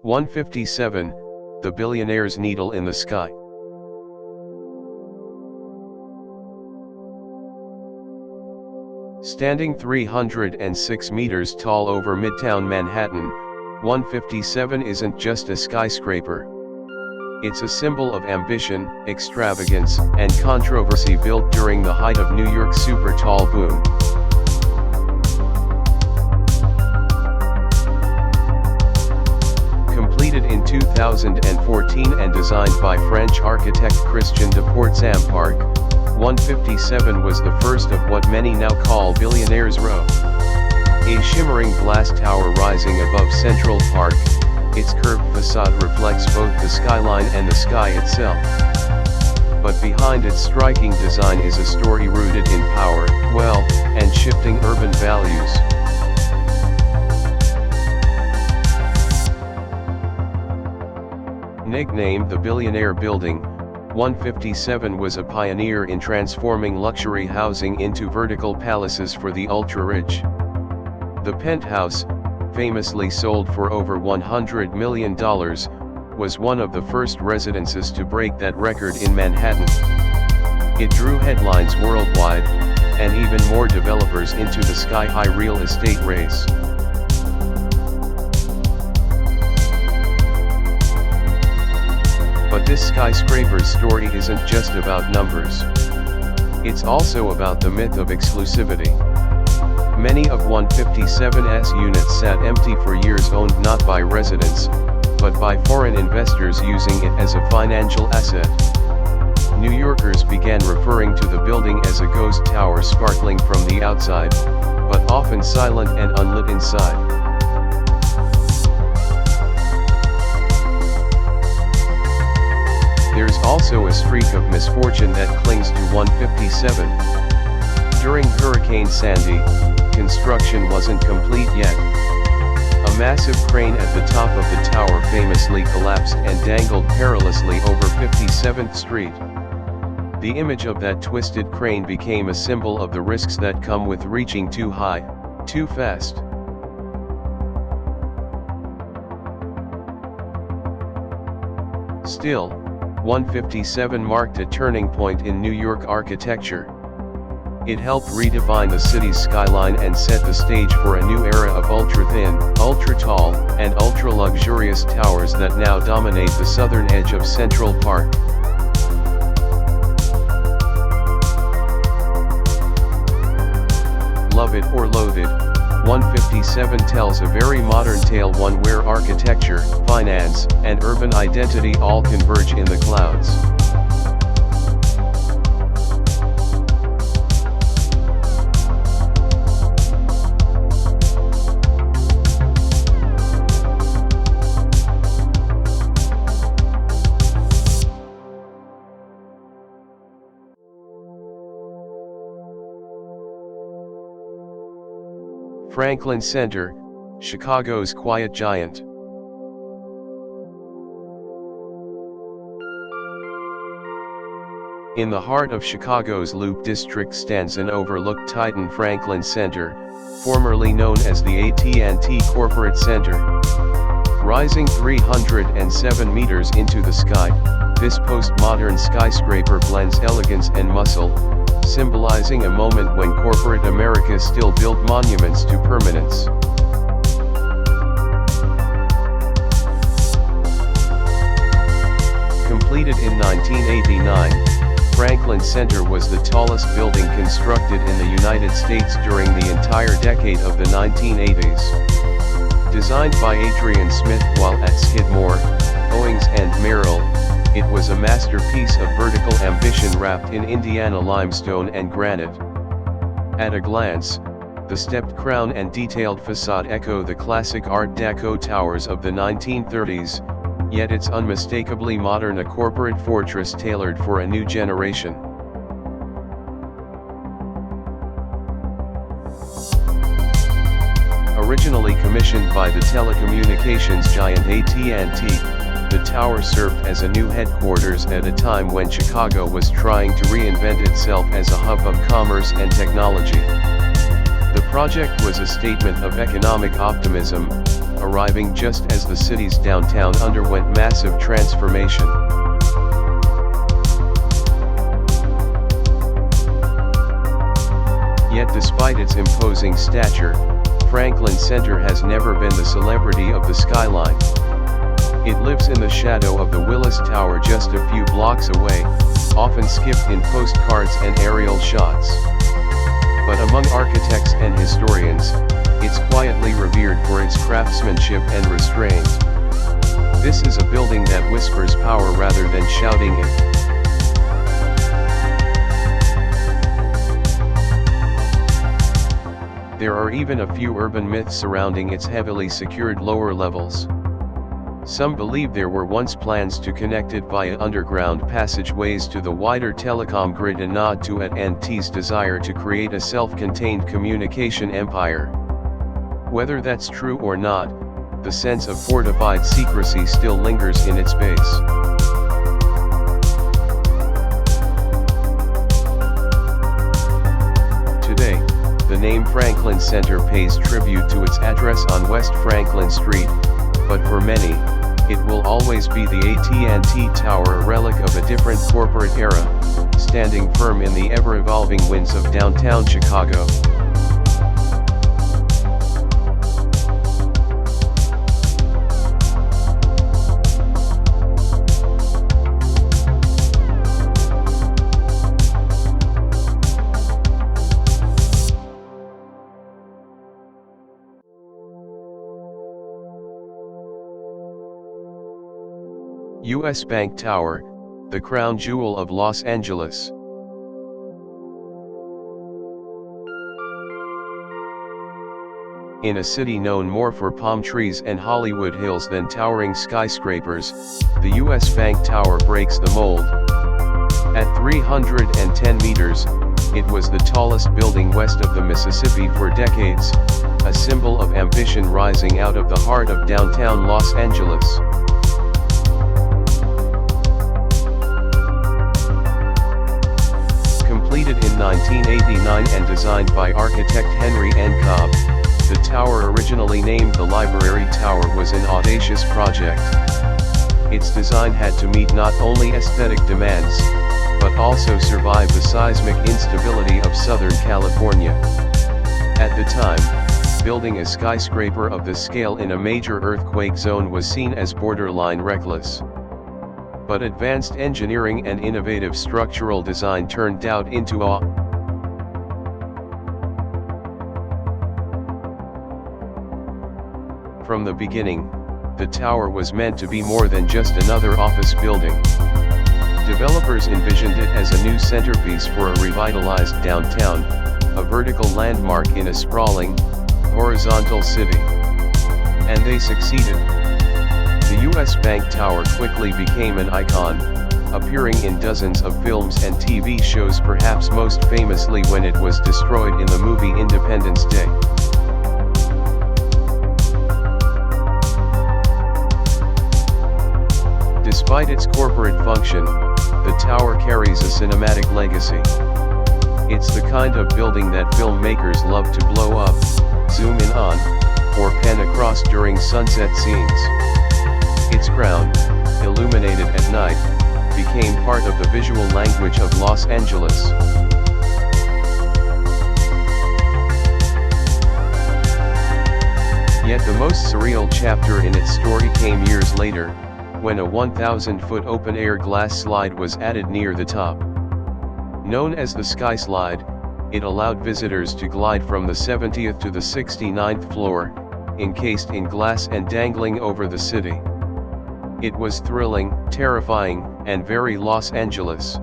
157, The Billionaire's Needle in the Sky. Standing 306 meters tall over Midtown Manhattan, 157 isn't just a skyscraper. It's a symbol of ambition, extravagance, and controversy built during the height of New York's super tall boom. Completed in 2014 and designed by French architect Christian Deportes-Ampart, 157 was the first of what many now call Billionaire's Row. A shimmering glass tower rising above Central Park, its curved facade reflects both the skyline and the sky itself. But behind its striking design is a story rooted in power, wealth, and shifting urban values. Nicknamed the Billionaire Building, 157 was a pioneer in transforming luxury housing into vertical palaces for the ultra-rich. The penthouse, famously sold for over $100 million, was one of the first residences to break that record in Manhattan. It drew headlines worldwide, and even more developers into the sky-high real estate race. But this skyscraper's story isn't just about numbers. It's also about the myth of exclusivity. Many of 157's units sat empty for years, owned not by residents, but by foreign investors using it as a financial asset. New Yorkers began referring to the building as a ghost tower sparkling from the outside, but often silent and unlit inside. There's also a streak of misfortune that clings to 157. During Hurricane Sandy, construction wasn't complete yet. A massive crane at the top of the tower famously collapsed and dangled perilously over 57th Street. The image of that twisted crane became a symbol of the risks that come with reaching too high, too fast. Still, 157 marked a turning point in New York architecture. It helped redefine the city's skyline and set the stage for a new era of ultra-thin, ultra-tall, and ultra-luxurious towers that now dominate the southern edge of Central Park. Love it or loathe it, 157 tells a very modern tale, one where architecture, finance, and urban identity all converge in the clouds. Franklin Center, Chicago's quiet giant. In the heart of Chicago's Loop District stands an overlooked titan, Franklin Center, formerly known as the AT&T Corporate Center. Rising 307 meters into the sky, this postmodern skyscraper blends elegance and muscle, symbolizing a moment when corporate America still built monuments to permanence. Completed in 1989, Franklin Center was the tallest building constructed in the United States during the entire decade of the 1980s. Designed by Adrian Smith while at Skidmore, Owings and Merrill, it was a masterpiece of vertical ambition wrapped in Indiana limestone and granite. At a glance, the stepped crown and detailed facade echo the classic Art Deco towers of the 1930s, yet it's unmistakably modern, a corporate fortress tailored for a new generation. Originally commissioned by the telecommunications giant AT&T, the tower served as a new headquarters at a time when Chicago was trying to reinvent itself as a hub of commerce and technology. The project was a statement of economic optimism, arriving just as the city's downtown underwent massive transformation. Yet despite its imposing stature, Franklin Center has never been the celebrity of the skyline. It lives in the shadow of the Willis Tower just a few blocks away, often skipped in postcards and aerial shots. But among architects and historians, it's quietly revered for its craftsmanship and restraint. This is a building that whispers power rather than shouting it. There are even a few urban myths surrounding its heavily secured lower levels. Some believe there were once plans to connect it via underground passageways to the wider telecom grid, a nod to AT&T's desire to create a self-contained communication empire. Whether that's true or not, the sense of fortified secrecy still lingers in its base. Today, the name Franklin Center pays tribute to its address on West Franklin Street, but for many, it will always be the AT&T Tower, a relic of a different corporate era, standing firm in the ever-evolving winds of downtown Chicago. U.S. Bank Tower, the crown jewel of Los Angeles. In a city known more for palm trees and Hollywood hills than towering skyscrapers, the U.S. Bank Tower breaks the mold. At 310 meters, it was the tallest building west of the Mississippi for decades, a symbol of ambition rising out of the heart of downtown Los Angeles. Completed in 1989 and designed by architect Henry N. Cobb, the tower, originally named the Library Tower, was an audacious project. Its design had to meet not only aesthetic demands, but also survive the seismic instability of Southern California. At the time, building a skyscraper of this scale in a major earthquake zone was seen as borderline reckless. But advanced engineering and innovative structural design turned doubt into awe. From the beginning, the tower was meant to be more than just another office building. Developers envisioned it as a new centerpiece for a revitalized downtown, a vertical landmark in a sprawling, horizontal city. And they succeeded. The U.S. Bank Tower quickly became an icon, appearing in dozens of films and TV shows, perhaps most famously when it was destroyed in the movie Independence Day. Despite its corporate function, the tower carries a cinematic legacy. It's the kind of building that filmmakers love to blow up, zoom in on, or pan across during sunset scenes. Its crown, illuminated at night, became part of the visual language of Los Angeles. Yet the most surreal chapter in its story came years later, when a 1,000-foot open-air glass slide was added near the top. Known as the Sky Slide, it allowed visitors to glide from the 70th to the 69th floor, encased in glass and dangling over the city. It was thrilling, terrifying, and very Los Angeles.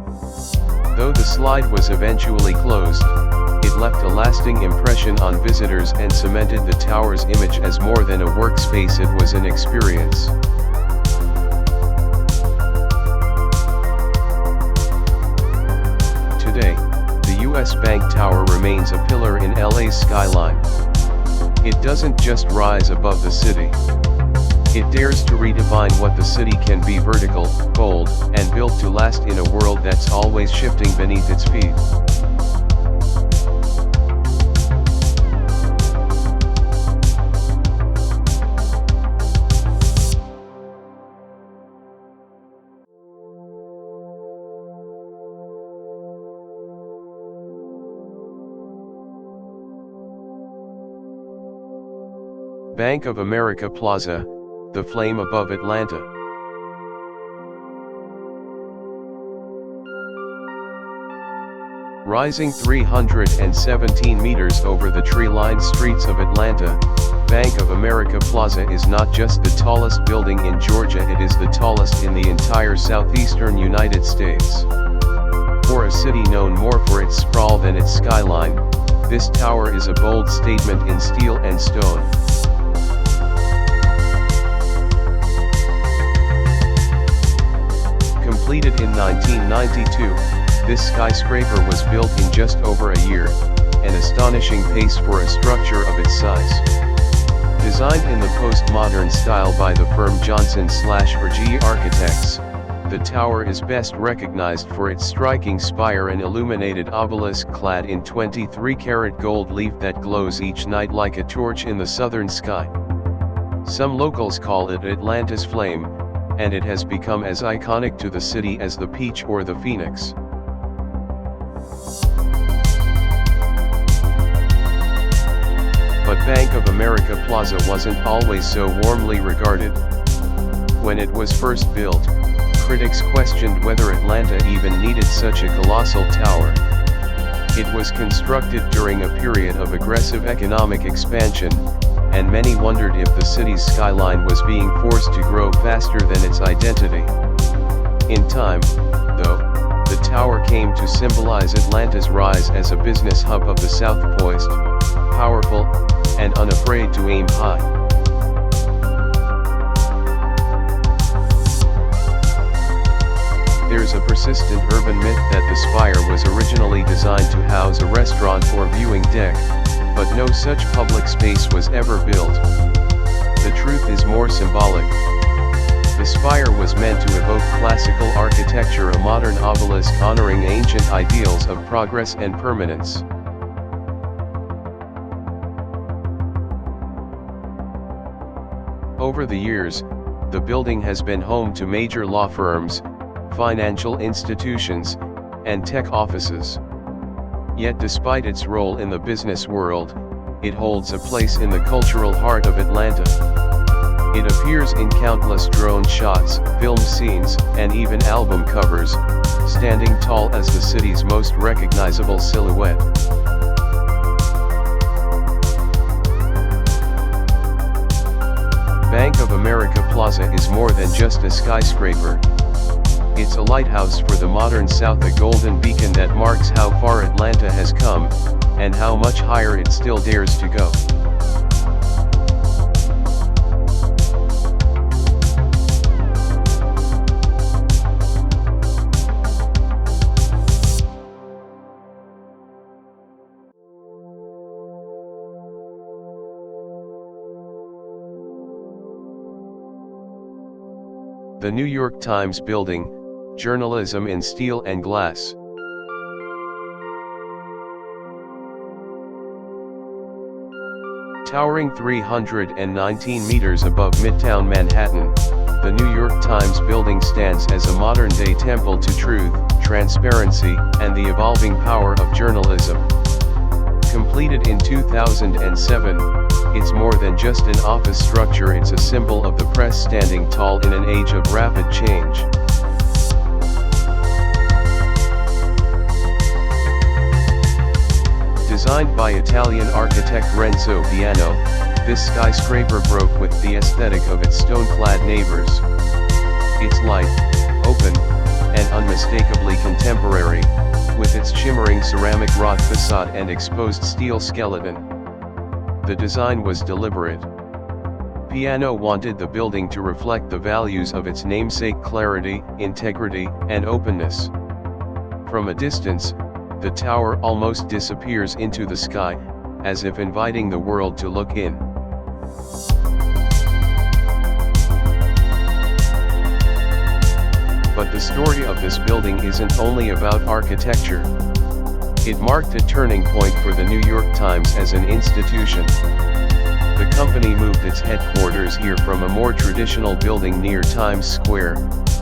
Though the slide was eventually closed, it left a lasting impression on visitors and cemented the tower's image as more than a workspace. It was an experience. Today, the U.S. Bank Tower remains a pillar in LA's skyline. It doesn't just rise above the city. It dares to redefine what the city can be: vertical, bold, and built to last in a world that's always shifting beneath its feet. Bank of America Plaza, the flame above Atlanta. Rising 317 meters over the tree-lined streets of Atlanta, Bank of America Plaza is not just the tallest building in Georgia, it is the tallest in the entire southeastern United States. For a city known more for its sprawl than its skyline, this tower is a bold statement in steel and stone. Completed in 1992, this skyscraper was built in just over a year, an astonishing pace for a structure of its size. Designed in the postmodern style by the firm Johnson/Regis Architects, the tower is best recognized for its striking spire and illuminated obelisk clad in 23-karat gold leaf that glows each night like a torch in the southern sky. Some locals call it Atlanta's flame, and it has become as iconic to the city as the peach or the phoenix. But Bank of America Plaza wasn't always so warmly regarded. When it was first built, critics questioned whether Atlanta even needed such a colossal tower. It was constructed during a period of aggressive economic expansion, and many wondered if the city's skyline was being forced to grow faster than its identity. In time, though, the tower came to symbolize Atlanta's rise as a business hub of the South, poised, powerful, and unafraid to aim high. There's a persistent urban myth that the spire was originally designed to house a restaurant or viewing deck, but no such public space was ever built. The truth is more symbolic. The spire was meant to evoke classical architecture, a modern obelisk honoring ancient ideals of progress and permanence. Over the years, the building has been home to major law firms, financial institutions, and tech offices. Yet despite its role in the business world, it holds a place in the cultural heart of Atlanta. It appears in countless drone shots, film scenes, and even album covers, standing tall as the city's most recognizable silhouette. Bank of America Plaza is more than just a skyscraper. It's a lighthouse for the modern South, a golden beacon that marks how far Atlanta has come, and how much higher it still dares to go. The New York Times Building, Journalism in Steel and Glass. Towering 319 meters above Midtown Manhattan, the New York Times Building stands as a modern-day temple to truth, transparency, and the evolving power of journalism. Completed in 2007, it's more than just an office structure, it's a symbol of the press standing tall in an age of rapid change. Designed by Italian architect Renzo Piano, this skyscraper broke with the aesthetic of its stone-clad neighbors. It's light, open, and unmistakably contemporary, with its shimmering ceramic wrought facade and exposed steel skeleton. The design was deliberate. Piano wanted the building to reflect the values of its namesake: clarity, integrity, and openness. From a distance, the tower almost disappears into the sky, as if inviting the world to look in. But the story of this building isn't only about architecture. It marked a turning point for the New York Times as an institution. The company moved its headquarters here from a more traditional building near Times Square,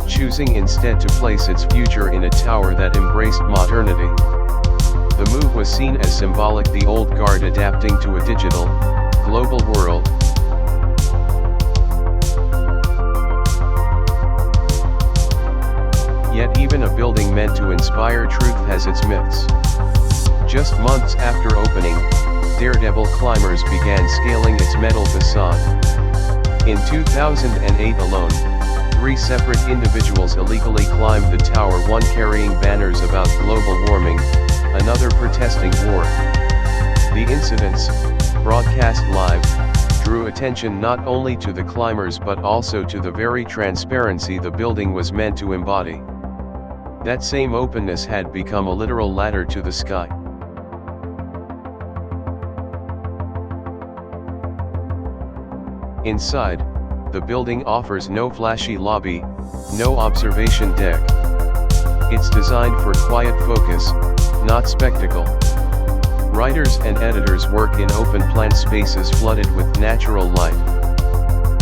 choosing instead to place its future in a tower that embraced modernity. The move was seen as symbolic, the old guard adapting to a digital, global world. a building meant to inspire truth has its myths. Just months after opening, daredevil climbers began scaling its metal facade. In 2008 alone, 3 separate individuals illegally climbed the tower, one carrying banners about global warming, another protesting war. The incidents, broadcast live, drew attention not only to the climbers but also to the very transparency the building was meant to embody. That same openness had become a literal ladder to the sky. Inside, the building offers no flashy lobby, no observation deck. It's designed for quiet focus, not spectacle. Writers and editors work in open-plan spaces flooded with natural light.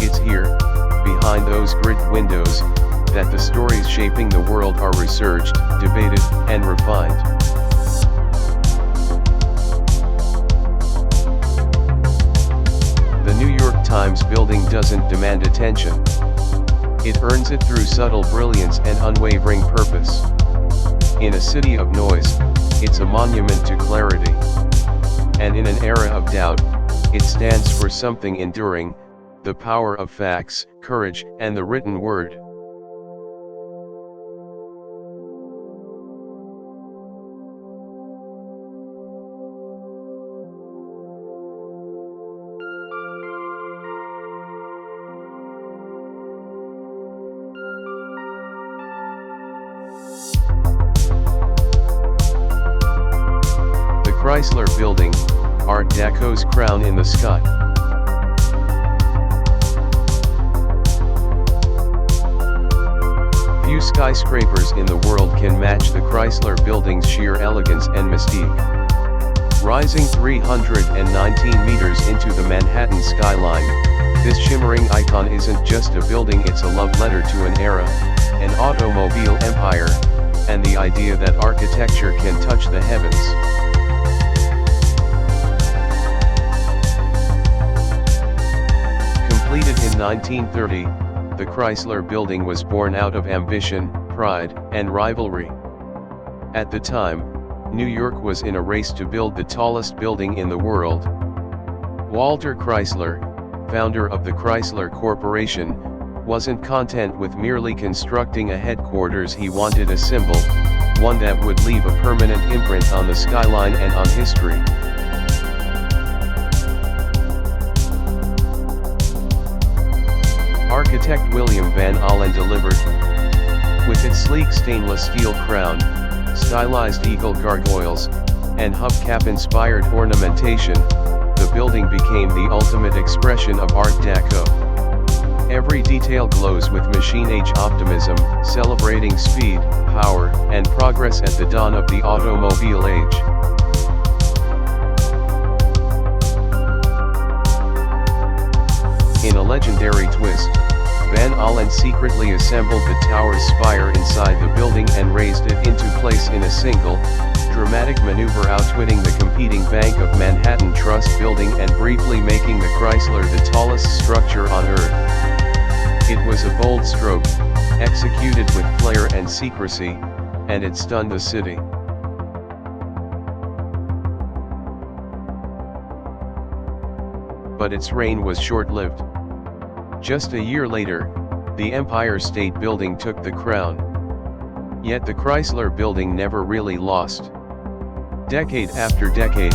It's here, behind those gridded windows, that the stories shaping the world are researched, debated, and refined. The New York Times building doesn't demand attention. It earns it through subtle brilliance and unwavering purpose. In a city of noise, it's a monument to clarity. And in an era of doubt, it stands for something enduring, the power of facts, courage, and the written word. Chrysler Building, Art Deco's crown in the sky. Few skyscrapers in the world can match the Chrysler Building's sheer elegance and mystique. Rising 319 meters into the Manhattan skyline, this shimmering icon isn't just a building, it's a love letter to an era, an automobile empire, and the idea that architecture can touch the heavens. Completed in 1930, the Chrysler Building was born out of ambition, pride, and rivalry. At the time, New York was in a race to build the tallest building in the world. Walter Chrysler, founder of the Chrysler Corporation, wasn't content with merely constructing a headquarters. He wanted a symbol, one that would leave a permanent imprint on the skyline and on history. Architect William Van Allen delivered. With its sleek stainless steel crown, stylized eagle gargoyles, and hubcap-inspired ornamentation, the building became the ultimate expression of Art Deco. Every detail glows with machine-age optimism, celebrating speed, power, and progress at the dawn of the automobile age. In a legendary twist, Van Allen secretly assembled the tower's spire inside the building and raised it into place in a single, dramatic maneuver, outwitting the competing Bank of Manhattan Trust building and briefly making the Chrysler the tallest structure on Earth. It was a bold stroke, executed with flair and secrecy, and it stunned the city. But its reign was short-lived. Just a year later, the Empire State Building took the crown. Yet the Chrysler Building never really lost. Decade after decade,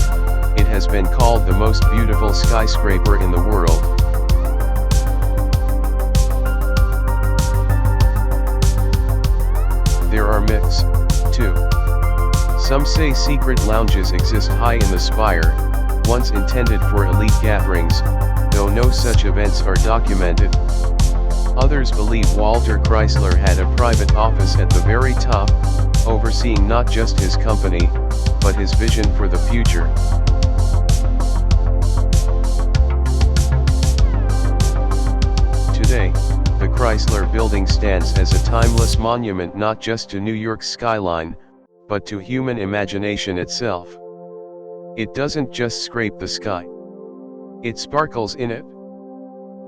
it has been called the most beautiful skyscraper in the world. There are myths, too. Some say secret lounges exist high in the spire, once intended for elite gatherings, though no such events are documented. Others believe Walter Chrysler had a private office at the very top, overseeing not just his company, but his vision for the future. Today, the Chrysler Building stands as a timeless monument not just to New York's skyline, but to human imagination itself. It doesn't just scrape the sky. It sparkles in it.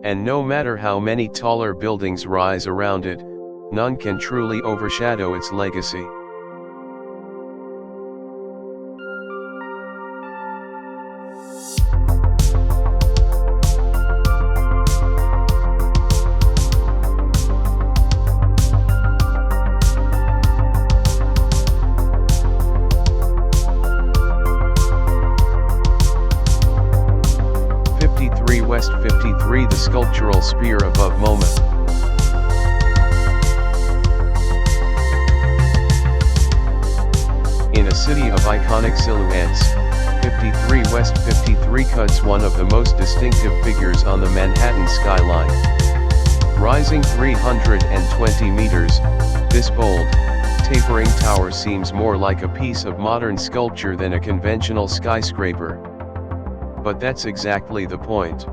And no matter how many taller buildings rise around it, none can truly overshadow its legacy. West 53, the sculptural sphere above MoMA. In a city of iconic silhouettes, 53 West 53 cuts one of the most distinctive figures on the Manhattan skyline. Rising 320 meters, this bold, tapering tower seems more like a piece of modern sculpture than a conventional skyscraper. But that's exactly the point.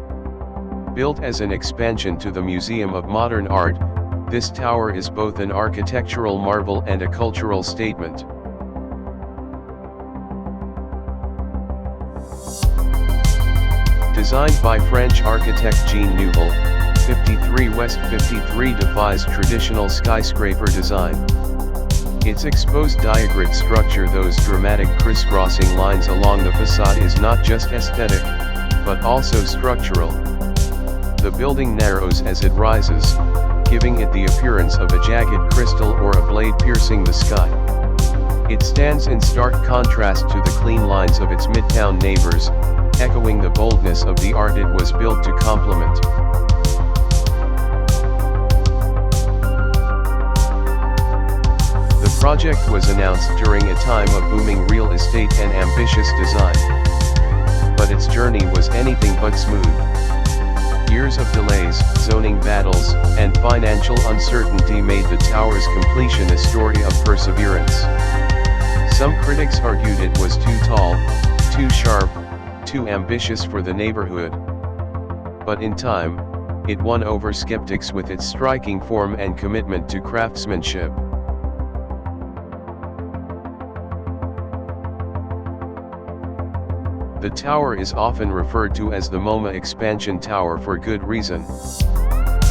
Built as an expansion to the Museum of Modern Art, this tower is both an architectural marvel and a cultural statement. Designed by French architect Jean Nouvel, 53 West 53 defies traditional skyscraper design. Its exposed diagrid structure, those dramatic crisscrossing lines along the facade, is not just aesthetic, but also structural. The building narrows as it rises, giving it the appearance of a jagged crystal or a blade piercing the sky. It stands in stark contrast to the clean lines of its midtown neighbors, echoing the boldness of the art it was built to complement. The project was announced during a time of booming real estate and ambitious design. But its journey was anything but smooth. Years of delays, zoning battles, and financial uncertainty made the tower's completion a story of perseverance. Some critics argued it was too tall, too sharp, too ambitious for the neighborhood. But in time, it won over skeptics with its striking form and commitment to craftsmanship. The tower is often referred to as the MoMA Expansion Tower for good reason.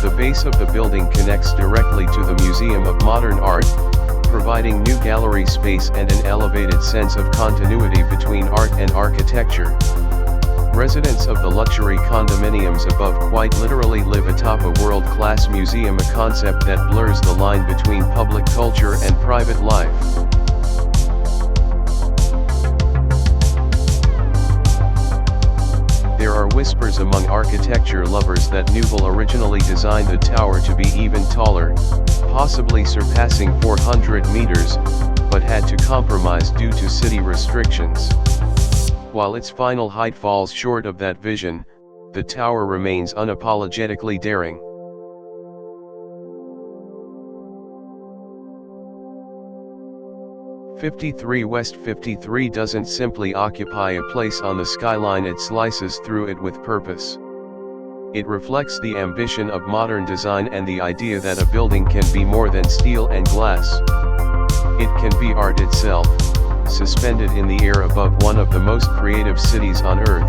The base of the building connects directly to the Museum of Modern Art, providing new gallery space and an elevated sense of continuity between art and architecture. Residents of the luxury condominiums above quite literally live atop a world-class museum, a concept that blurs the line between public culture and private life. There are whispers among architecture lovers that Nouvel originally designed the tower to be even taller, possibly surpassing 400 meters, but had to compromise due to city restrictions. While its final height falls short of that vision, the tower remains unapologetically daring. "53 West 53 doesn't simply occupy a place on the skyline, it slices through it with purpose. It reflects the ambition of modern design and the idea that a building can be more than steel and glass. It can be art itself, suspended in the air above one of the most creative cities on earth."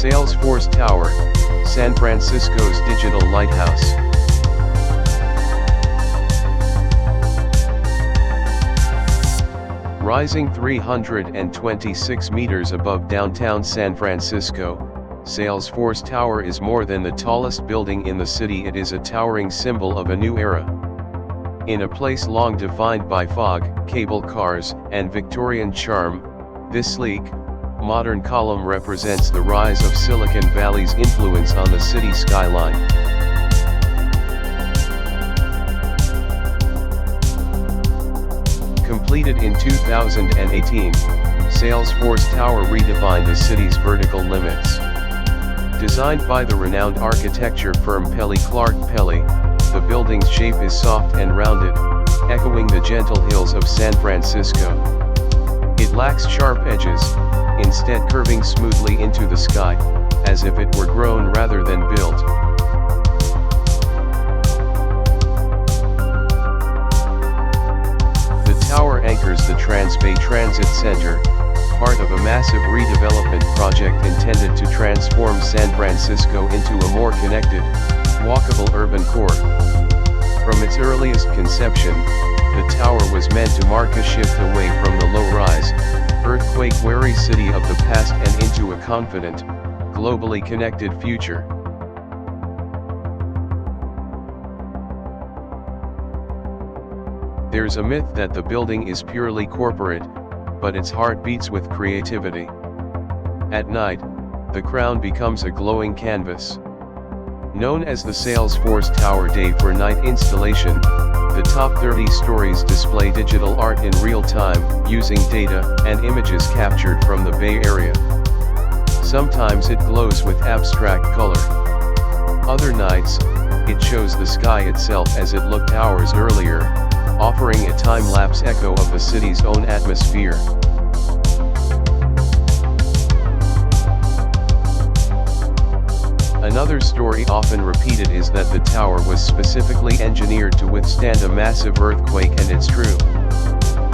Salesforce Tower, San Francisco's digital lighthouse. Rising 326 meters above downtown San Francisco, Salesforce Tower is more than the tallest building in the city. It is a towering symbol of a new era. In a place long defined by fog, cable cars, and Victorian charm, this sleek, modern column represents the rise of Silicon Valley's influence on the city skyline. Completed in 2018, Salesforce Tower redefined the city's vertical limits. Designed by the renowned architecture firm Pelli Clark Pelli, the building's shape is soft and rounded, echoing the gentle hills of San Francisco. It lacks sharp edges, instead curving smoothly into the sky, as if it were grown rather than built. The tower anchors the Transbay Transit Center, part of a massive redevelopment project intended to transform San Francisco into a more connected, walkable urban core. From its earliest conception, the tower was meant to mark a shift away from the low-rise, earthquake-wary city of the past and into a confident, globally connected future. There's a myth that the building is purely corporate, but its heart beats with creativity. At night, the crown becomes a glowing canvas. Known as the Salesforce Tower Day for night installation, the top 30 stories display digital art in real time, using data and images captured from the Bay Area. Sometimes it glows with abstract color. Other nights, it shows the sky itself as it looked hours earlier, offering a time-lapse echo of the city's own atmosphere. Another story often repeated is that the tower was specifically engineered to withstand a massive earthquake, and it's true.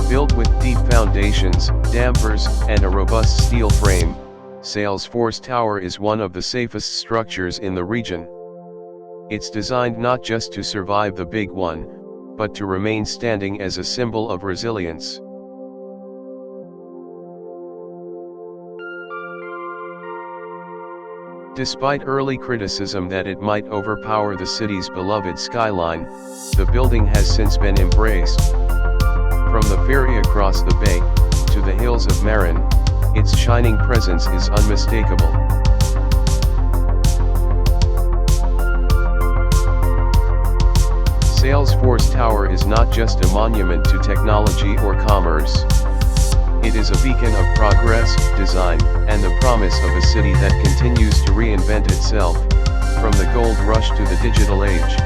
Built with deep foundations, dampers, and a robust steel frame, Salesforce Tower is one of the safest structures in the region. It's designed not just to survive the big one, but to remain standing as a symbol of resilience. Despite early criticism that it might overpower the city's beloved skyline, the building has since been embraced. From the ferry across the bay, to the hills of Marin, its shining presence is unmistakable. Salesforce Tower is not just a monument to technology or commerce. It is a beacon of progress, design, and the promise of a city that continues to reinvent itself, from the gold rush to the digital age.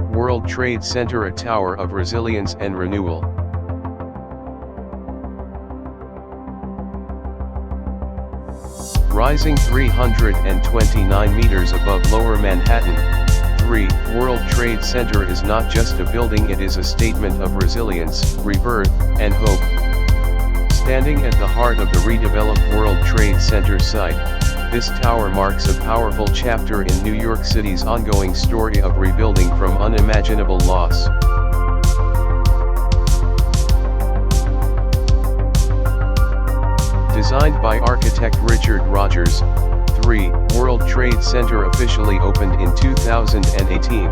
World Trade Center, a tower of resilience and renewal. Rising 329 meters above Lower Manhattan, 3. World Trade Center is not just a building, it is a statement of resilience, rebirth, and hope. Standing at the heart of the redeveloped World Trade Center site, this tower marks a powerful chapter in New York City's ongoing story of rebuilding from unimaginable loss. Designed by architect Richard Rogers, 3. World Trade Center officially opened in 2018.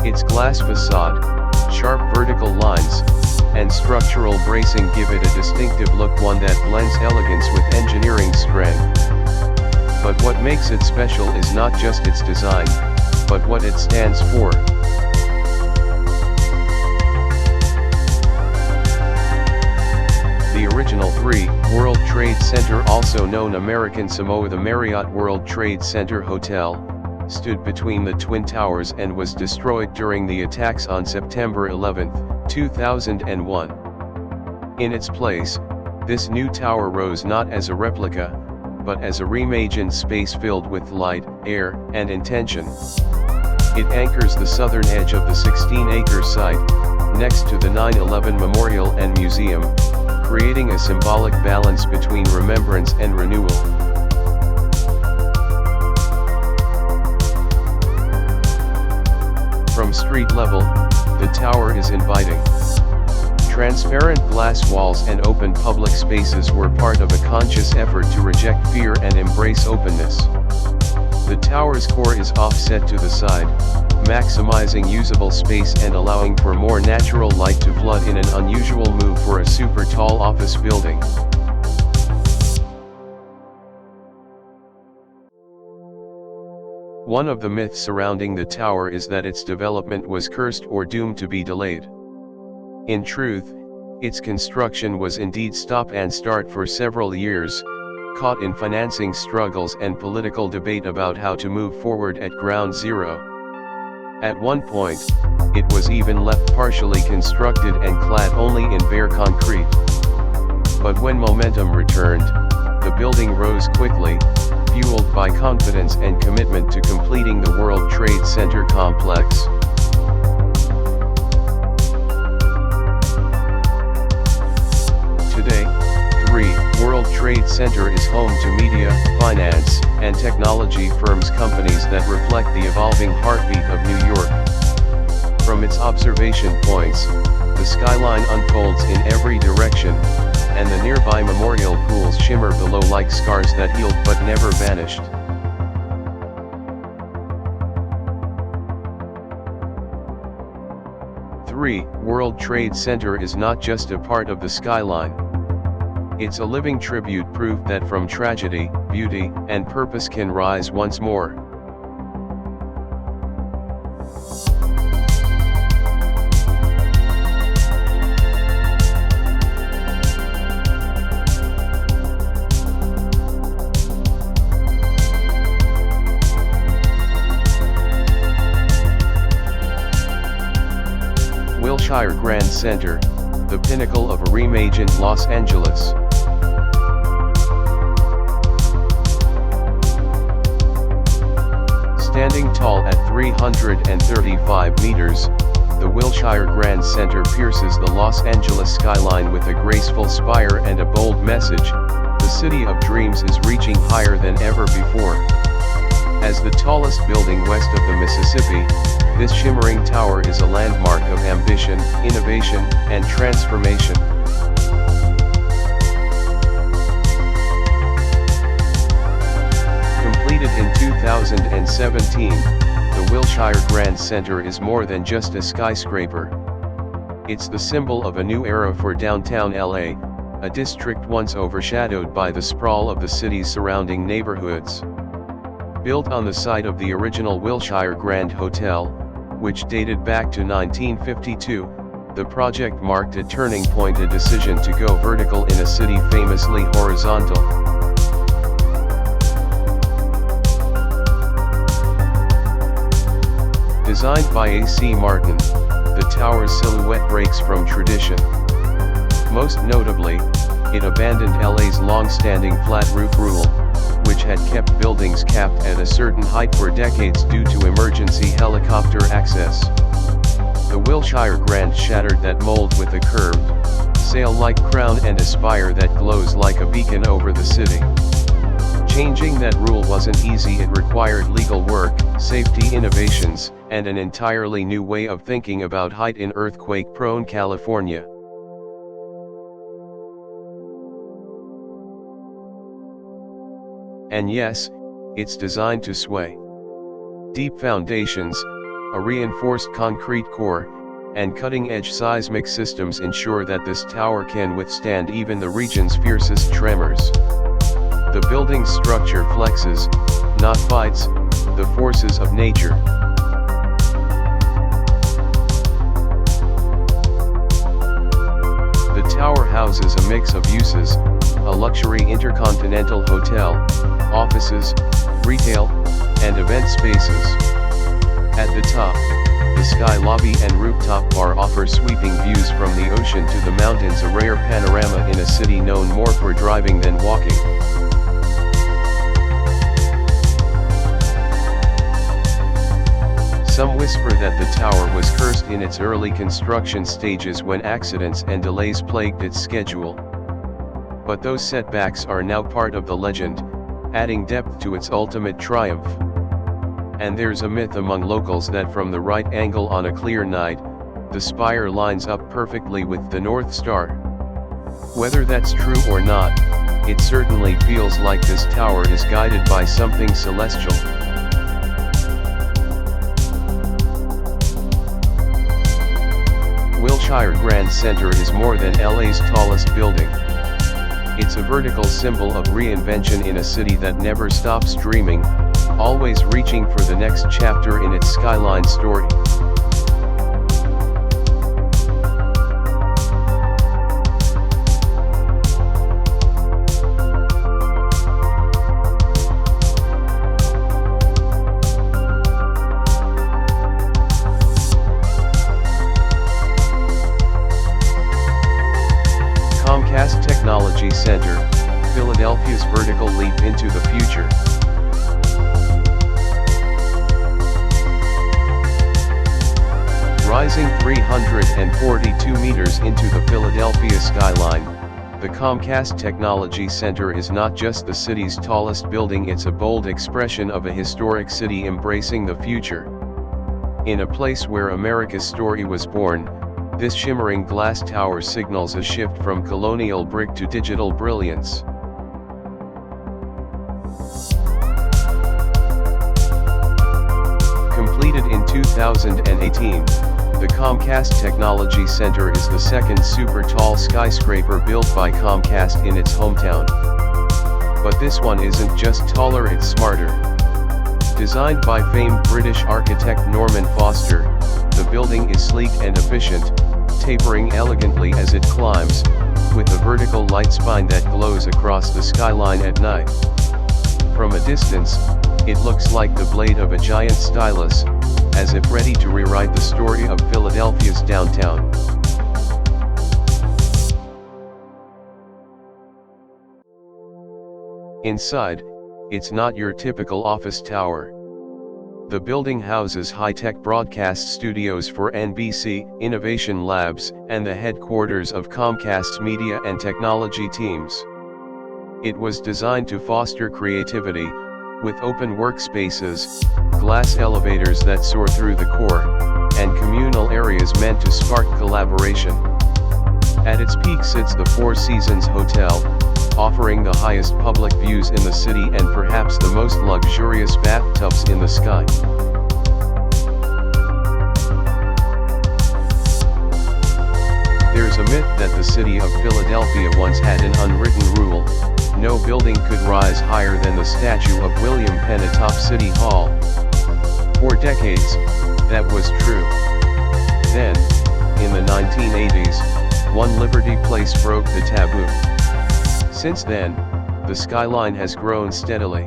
Its glass facade, sharp vertical lines, and structural bracing give it a distinctive look, one that blends elegance with engineering strength. But what makes it special is not just its design, but what it stands for. The original 3. World Trade Center, also known American Samoa, the Marriott World Trade Center Hotel, stood between the Twin Towers and was destroyed during the attacks on September 11, 2001. In its place, this new tower rose not as a replica, but as a reimagined space filled with light, air, and intention. It anchors the southern edge of the 16-acre site, next to the 9/11 Memorial and Museum, creating a symbolic balance between remembrance and renewal. From street level, the tower is inviting. Transparent glass walls and open public spaces were part of a conscious effort to reject fear and embrace openness. The tower's core is offset to the side, maximizing usable space and allowing for more natural light to flood in, an unusual move for a super tall office building. One of the myths surrounding the tower is that its development was cursed or doomed to be delayed. In truth, Its construction was indeed stop and start for several years, caught in financing struggles and political debate about how to move forward at ground zero. At one point, it was even left partially constructed and clad only in bare concrete. But when momentum returned, the building rose quickly, fueled by confidence and commitment to completing the World Trade Center complex. Today, 3. World Trade Center is home to media, finance, and technology firms, companies that reflect the evolving heartbeat of New York. From its observation points, the skyline unfolds in every direction, and the nearby memorial pools shimmer below like scars that healed but never vanished. World Trade Center is not just a part of the skyline. It's a living tribute, proof that from tragedy, beauty, and purpose can rise once more. Wilshire Grand Center, the pinnacle of a reimagined Los Angeles. Standing tall at 335 meters, the Wilshire Grand Center pierces the Los Angeles skyline with a graceful spire and a bold message: the city of dreams is reaching higher than ever before. As the tallest building west of the Mississippi, this shimmering tower is a landmark of ambition, innovation, and transformation. Completed in 2017, the Wilshire Grand Center is more than just a skyscraper. It's the symbol of a new era for downtown LA, a district once overshadowed by the sprawl of the city's surrounding neighborhoods. Built on the site of the original Wilshire Grand Hotel, which dated back to 1952, the project marked a turning point, a decision to go vertical in a city famously horizontal. Designed by A.C. Martin, the tower's silhouette breaks from tradition. Most notably, it abandoned LA's long-standing flat roof rule, which had kept buildings capped at a certain height for decades due to emergency helicopter access. The Wilshire Grand shattered that mold with a curved, sail-like crown and a spire that glows like a beacon over the city. Changing that rule wasn't easy. It required legal work, safety innovations, and an entirely new way of thinking about height in earthquake-prone California. And yes, it's designed to sway. Deep foundations, a reinforced concrete core, and cutting-edge seismic systems ensure that this tower can withstand even the region's fiercest tremors. The building's structure flexes, not fights, the forces of nature. The tower houses a mix of uses: a luxury intercontinental hotel, offices, retail, and event spaces. At the top, the Sky Lobby and rooftop bar offer sweeping views from the ocean to the mountains, a rare panorama in a city known more for driving than walking. Some whisper that the tower was cursed in its early construction stages when accidents and delays plagued its schedule. But those setbacks are now part of the legend, adding depth to its ultimate triumph. And there's a myth among locals that from the right angle on a clear night, the spire lines up perfectly with the North Star. Whether that's true or not, it certainly feels like this tower is guided by something celestial. Wilshire Grand Center is more than LA's tallest building. It's a vertical symbol of reinvention in a city that never stops dreaming, always reaching for the next chapter in its skyline story. Comcast Technology Center, Philadelphia's vertical leap into the future. Rising 342 meters into the Philadelphia skyline, the Comcast Technology Center is not just the city's tallest building, it's a bold expression of a historic city embracing the future. In a place where America's story was born, this shimmering glass tower signals a shift from colonial brick to digital brilliance. Completed in 2018, the Comcast Technology Center is the second super-tall skyscraper built by Comcast in its hometown. But this one isn't just taller, it's smarter. Designed by famed British architect Norman Foster, the building is sleek and efficient, tapering elegantly as it climbs, with a vertical light spine that glows across the skyline at night. From a distance, it looks like the blade of a giant stylus, as if ready to rewrite the story of Philadelphia's downtown. Inside, it's not your typical office tower. The building houses high-tech broadcast studios for NBC, innovation labs, and the headquarters of Comcast's media and technology teams. It was designed to foster creativity, with open workspaces, glass elevators that soar through the core, and communal areas meant to spark collaboration. At its peak sits the Four Seasons Hotel, offering the highest public views in the city and perhaps the most luxurious bathtubs in the sky. There's a myth that the city of Philadelphia once had an unwritten rule: no building could rise higher than the statue of William Penn atop City Hall. For decades, that was true. Then, in the 1980s, One Liberty Place broke the taboo. Since then, the skyline has grown steadily.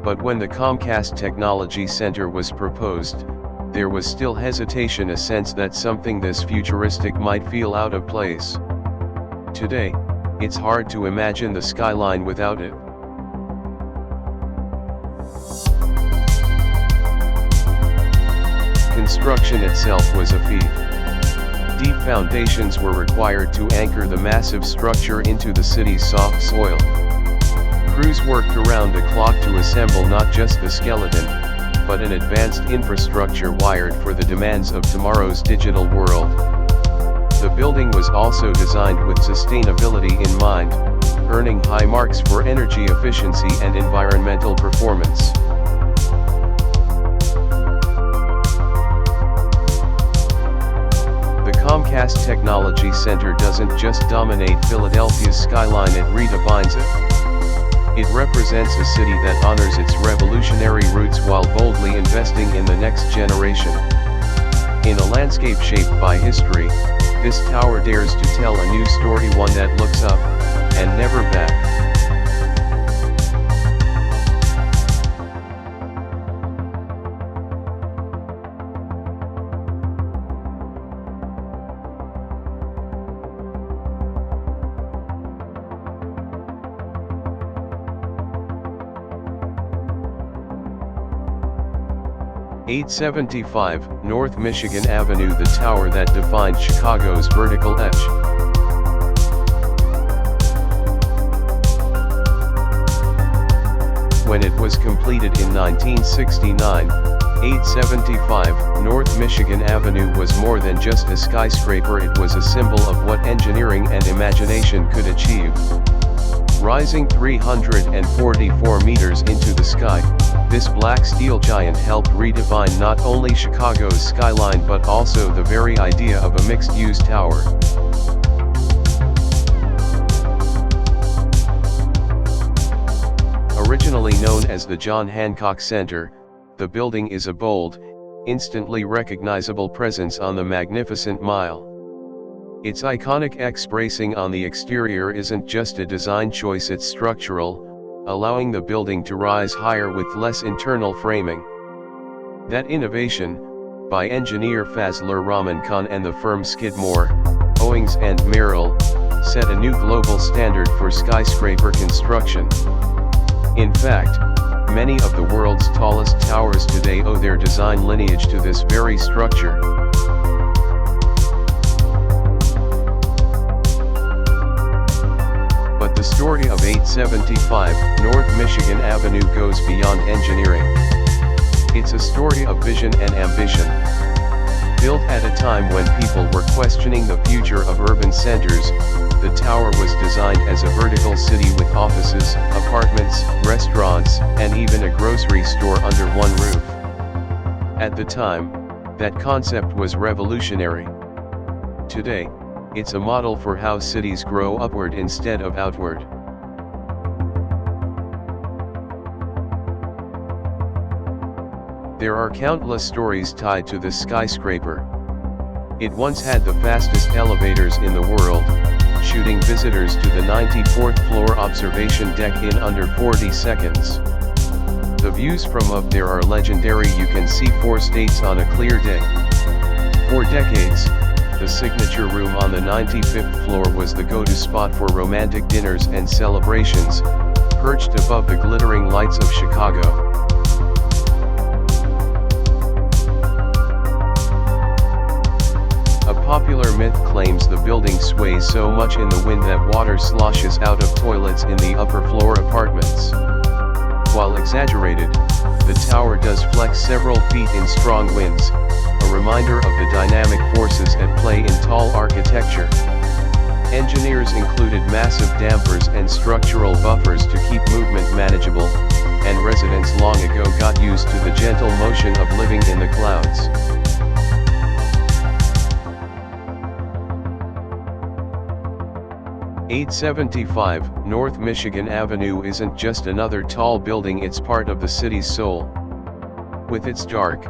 But when the Comcast Technology Center was proposed, there was still hesitation, a sense that something this futuristic might feel out of place. Today, it's hard to imagine the skyline without it. Construction itself was a feat. Deep foundations were required to anchor the massive structure into the city's soft soil. Crews worked around the clock to assemble not just the skeleton, but an advanced infrastructure wired for the demands of tomorrow's digital world. The building was also designed with sustainability in mind, earning high marks for energy efficiency and environmental performance. The Comcast Technology Center doesn't just dominate Philadelphia's skyline, it redefines it. It represents a city that honors its revolutionary roots while boldly investing in the next generation. In a landscape shaped by history, this tower dares to tell a new story, one that looks up, and never back. (875) North Michigan Avenue, the tower that defined Chicago's vertical edge. When it was completed in 1969, 875 North Michigan Avenue was more than just a skyscraper, it was a symbol of what engineering and imagination could achieve. Rising 344 meters into the sky, this black steel giant helped redefine not only Chicago's skyline but also the very idea of a mixed-use tower. Originally known as the John Hancock Center, the building is a bold, instantly recognizable presence on the magnificent Mile. Its iconic X bracing on the exterior isn't just a design choice, it's structural, allowing the building to rise higher with less internal framing. That innovation, by engineer Fazlur Rahman Khan and the firm Skidmore, Owings and Merrill, set a new global standard for skyscraper construction. In fact, many of the world's tallest towers today owe their design lineage to this very structure. But the story of 875 North Michigan Avenue goes beyond engineering. It's a story of vision and ambition. Built at a time when people were questioning the future of urban centers, the tower was designed as a vertical city with offices, apartments, restaurants, and even a grocery store under one roof. At the time, that concept was revolutionary. Today, it's a model for how cities grow upward instead of outward. There are countless stories tied to this skyscraper. It once had the fastest elevators in the world, shooting visitors to the 94th floor observation deck in under 40 seconds. The views from up there are legendary. You can see 4 states on a clear day. For decades, the signature room on the 95th floor was the go-to spot for romantic dinners and celebrations, perched above the glittering lights of Chicago. A popular myth claims the building sways so much in the wind that water sloshes out of toilets in the upper floor apartments. While exaggerated, the tower does flex several feet in strong winds, a reminder of the dynamic forces at play in tall architecture. Engineers included massive dampers and structural buffers to keep movement manageable, and residents long ago got used to the gentle motion of living in the clouds. .875 North Michigan Avenue isn't just another tall building, it's part of the city's soul. With its dark,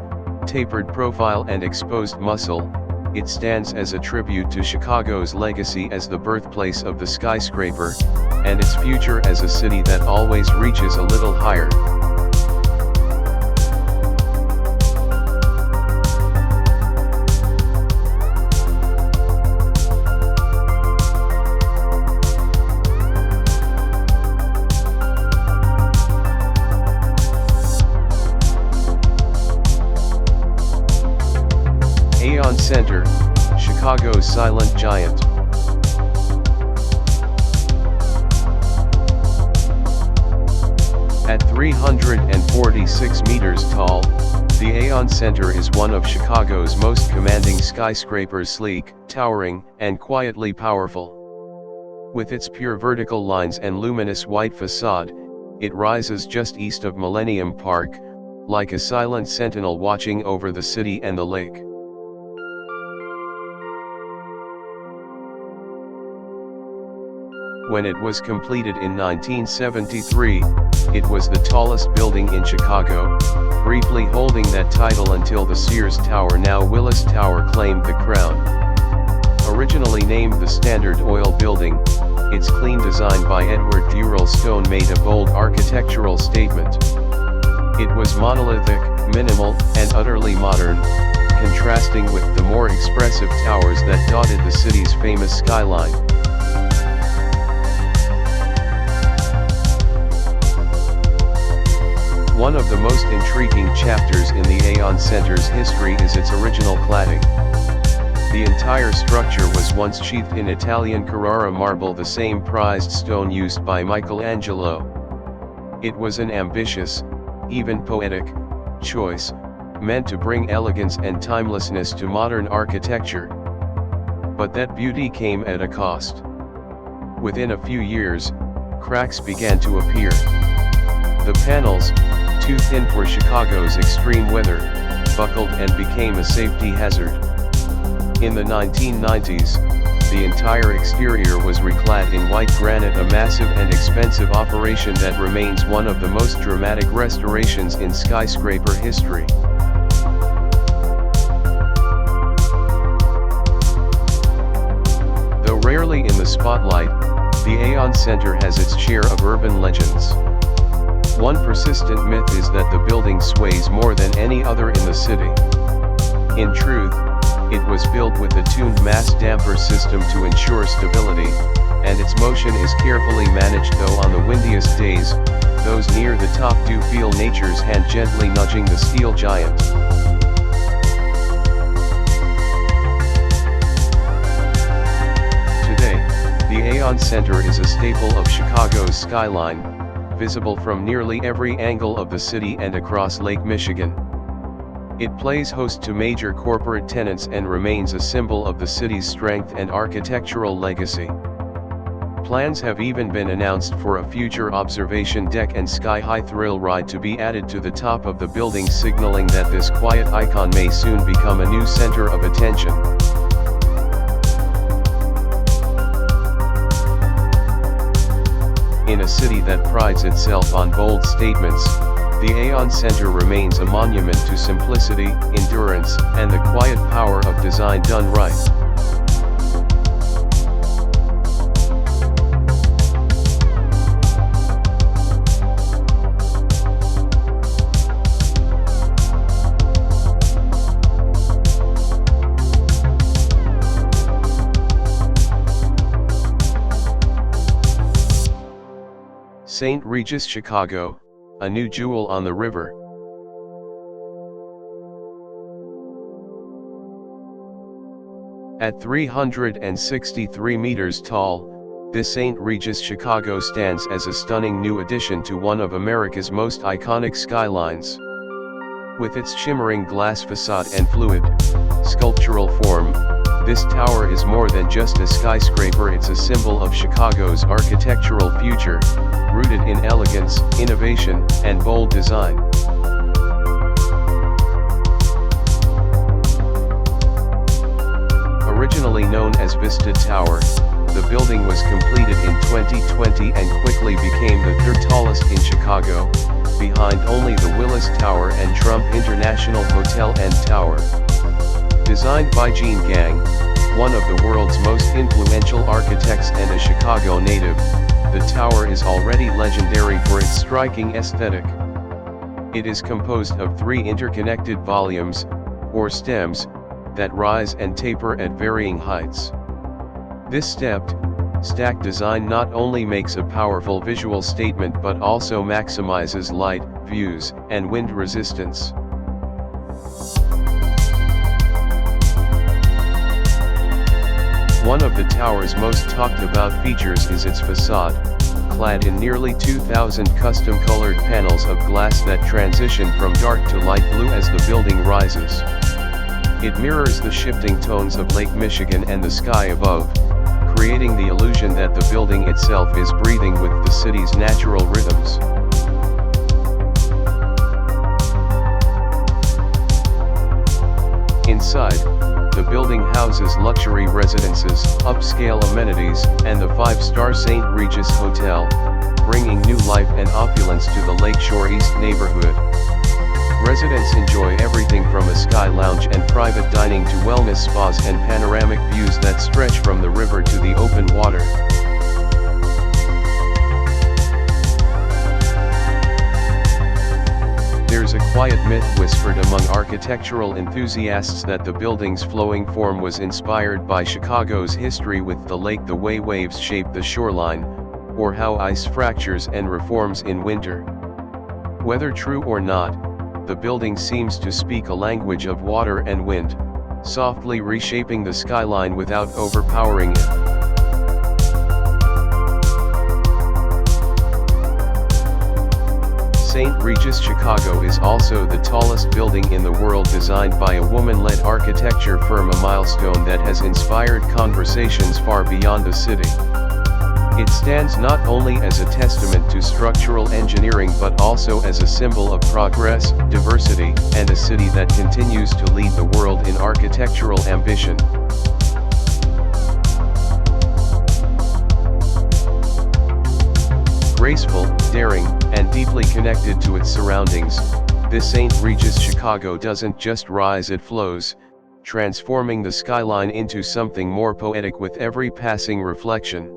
tapered profile and exposed muscle, it stands as a tribute to Chicago's legacy as the birthplace of the skyscraper, and its future as a city that always reaches a little higher. Aon Center, Chicago's silent giant. At 346 meters tall, the Aon Center is one of Chicago's most commanding skyscrapers, sleek, towering, and quietly powerful. With its pure vertical lines and luminous white facade, it rises just east of Millennium Park, like a silent sentinel watching over the city and the lake. When it was completed in 1973, it was the tallest building in Chicago, briefly holding that title until the Sears Tower, now Willis Tower, claimed the crown. Originally named the Standard Oil Building, its clean design by Edward Durrell Stone made a bold architectural statement. It was monolithic, minimal, and utterly modern, contrasting with the more expressive towers that dotted the city's famous Skyline. One of the most intriguing chapters in the Aon Center's history is its original cladding. The entire structure was once sheathed in Italian Carrara marble, the same prized stone used by Michelangelo. It was an ambitious, even poetic, choice, meant to bring elegance and timelessness to modern architecture. But that beauty came at a cost. Within a few years, cracks began to appear. The panels, too thin for Chicago's extreme weather, buckled and became a safety hazard. In the 1990s, the entire exterior was reclad in white granite, a massive and expensive operation that remains one of the most dramatic restorations in skyscraper history. Though rarely in the spotlight, the Aon Center has its share of urban legends. One persistent myth is that the building sways more than any other in the city. In truth, it was built with a tuned mass damper system to ensure stability, and its motion is carefully managed, though on the windiest days, those near the top do feel nature's hand gently nudging the steel giant. Today, the Aon Center is a staple of Chicago's skyline, visible from nearly every angle of the city and across Lake Michigan. It plays host to major corporate tenants and remains a symbol of the city's strength and architectural legacy. Plans have even been announced for a future observation deck and sky-high thrill ride to be added to the top of the building, signaling that this quiet icon may soon become a new center of attention. In a city that prides itself on bold statements, the Aon Center remains a monument to simplicity, endurance, and the quiet power of design done right. St. Regis Chicago, a new jewel on the river. At 363 meters tall, this St. Regis Chicago stands as a stunning new addition to one of America's most iconic skylines. With its shimmering glass facade and fluid, sculptural form, this tower is more than just a skyscraper, it's a symbol of Chicago's architectural future, rooted in elegance, innovation, and bold design. Originally known as Vista Tower, the building was completed in 2020 and quickly became the third tallest in Chicago, behind only the Willis Tower and Trump International Hotel and Tower. Designed by Gene Gang, one of the world's most influential architects and a Chicago native, the tower is already legendary for its striking aesthetic. It is composed of 3 interconnected volumes, or stems, that rise and taper at varying heights. This stacked design not only makes a powerful visual statement but also maximizes light, views, and wind resistance. One of the tower's most talked about features is its facade, clad in nearly 2,000 custom-colored panels of glass that transition from dark to light blue as the building rises. It mirrors the shifting tones of Lake Michigan and the sky above, creating the illusion that the building itself is breathing with the city's natural rhythms. Inside, the building houses luxury residences, upscale amenities, and the 5-star St. Regis Hotel, bringing new life and opulence to the Lakeshore East neighborhood. Residents enjoy everything from a sky lounge and private dining to wellness spas and panoramic views that stretch from the river to the open water. There's a quiet myth whispered among architectural enthusiasts that the building's flowing form was inspired by Chicago's history with the lake, the way waves shape the shoreline, or how ice fractures and reforms in winter. Whether true or not, the building seems to speak a language of water and wind, softly reshaping the skyline without overpowering it. St. Regis Chicago is also the tallest building in the world, designed by a woman-led architecture firm, a milestone that has inspired conversations far beyond the city. It stands not only as a testament to structural engineering but also as a symbol of progress, diversity, and a city that continues to lead the world in architectural ambition. Graceful, daring, and deeply connected to its surroundings, this St. Regis Chicago doesn't just rise, it flows, transforming the skyline into something more poetic with every passing reflection.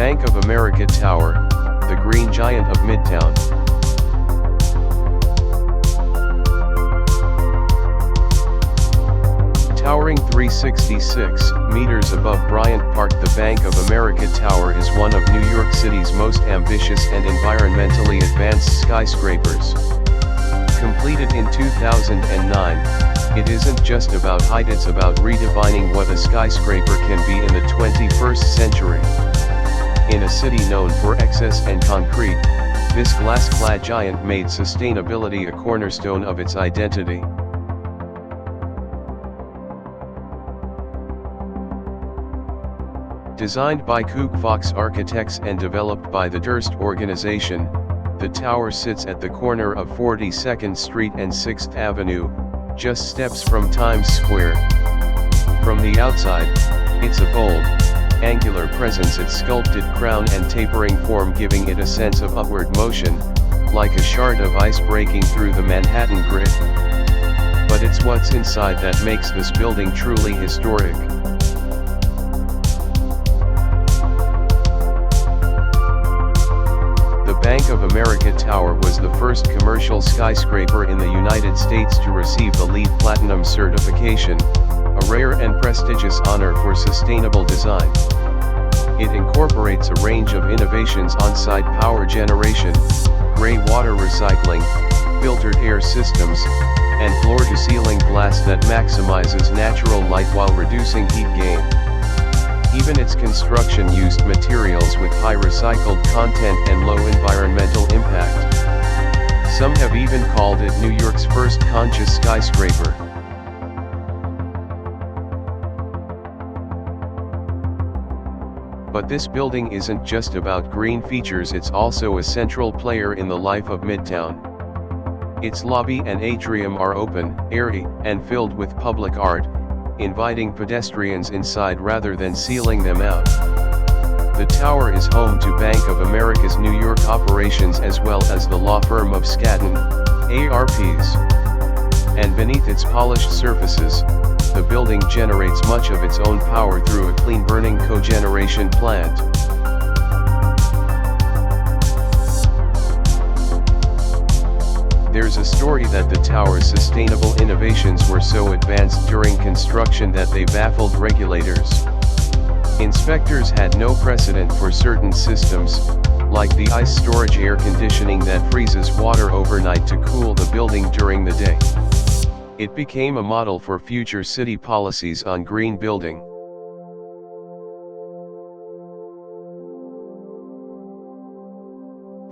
Bank of America Tower, the green giant of Midtown. Towering 366 meters above Bryant Park, the Bank of America Tower is one of New York City's most ambitious and environmentally advanced skyscrapers. Completed in 2009, it isn't just about height, it's about redefining what a skyscraper can be in the 21st century. In a city known for excess and concrete, this glass-clad giant made sustainability a cornerstone of its identity. Designed by Kook Fox Architects and developed by the Durst Organization, the tower sits at the corner of 42nd Street and 6th Avenue, just steps from Times Square. From the outside, it's a bold, angular presence, its sculpted crown and tapering form giving it a sense of upward motion, like a shard of ice breaking through the Manhattan grid. But it's what's inside that makes this building truly historic. The Bank of America Tower was the first commercial skyscraper in the United States to receive the LEED Platinum certification, a rare and prestigious honor for sustainable design. It incorporates a range of innovations: on-site power generation, gray water recycling, filtered air systems, and floor-to-ceiling glass that maximizes natural light while reducing heat gain. Even its construction used materials with high recycled content and low environmental impact. Some have even called it New York's first conscious skyscraper. But this building isn't just about green features, it's also a central player in the life of Midtown. Its lobby and atrium are open, airy, and filled with public art, inviting pedestrians inside rather than sealing them out. The tower is home to Bank of America's New York operations as well as the law firm of Skadden, ARPs. And beneath its polished surfaces, the building generates much of its own power through a clean-burning cogeneration plant. There's a story that the tower's sustainable innovations were so advanced during construction that they baffled regulators. Inspectors had no precedent for certain systems, like the ice storage air conditioning that freezes water overnight to cool the building during the day. It became a model for future city policies on green building.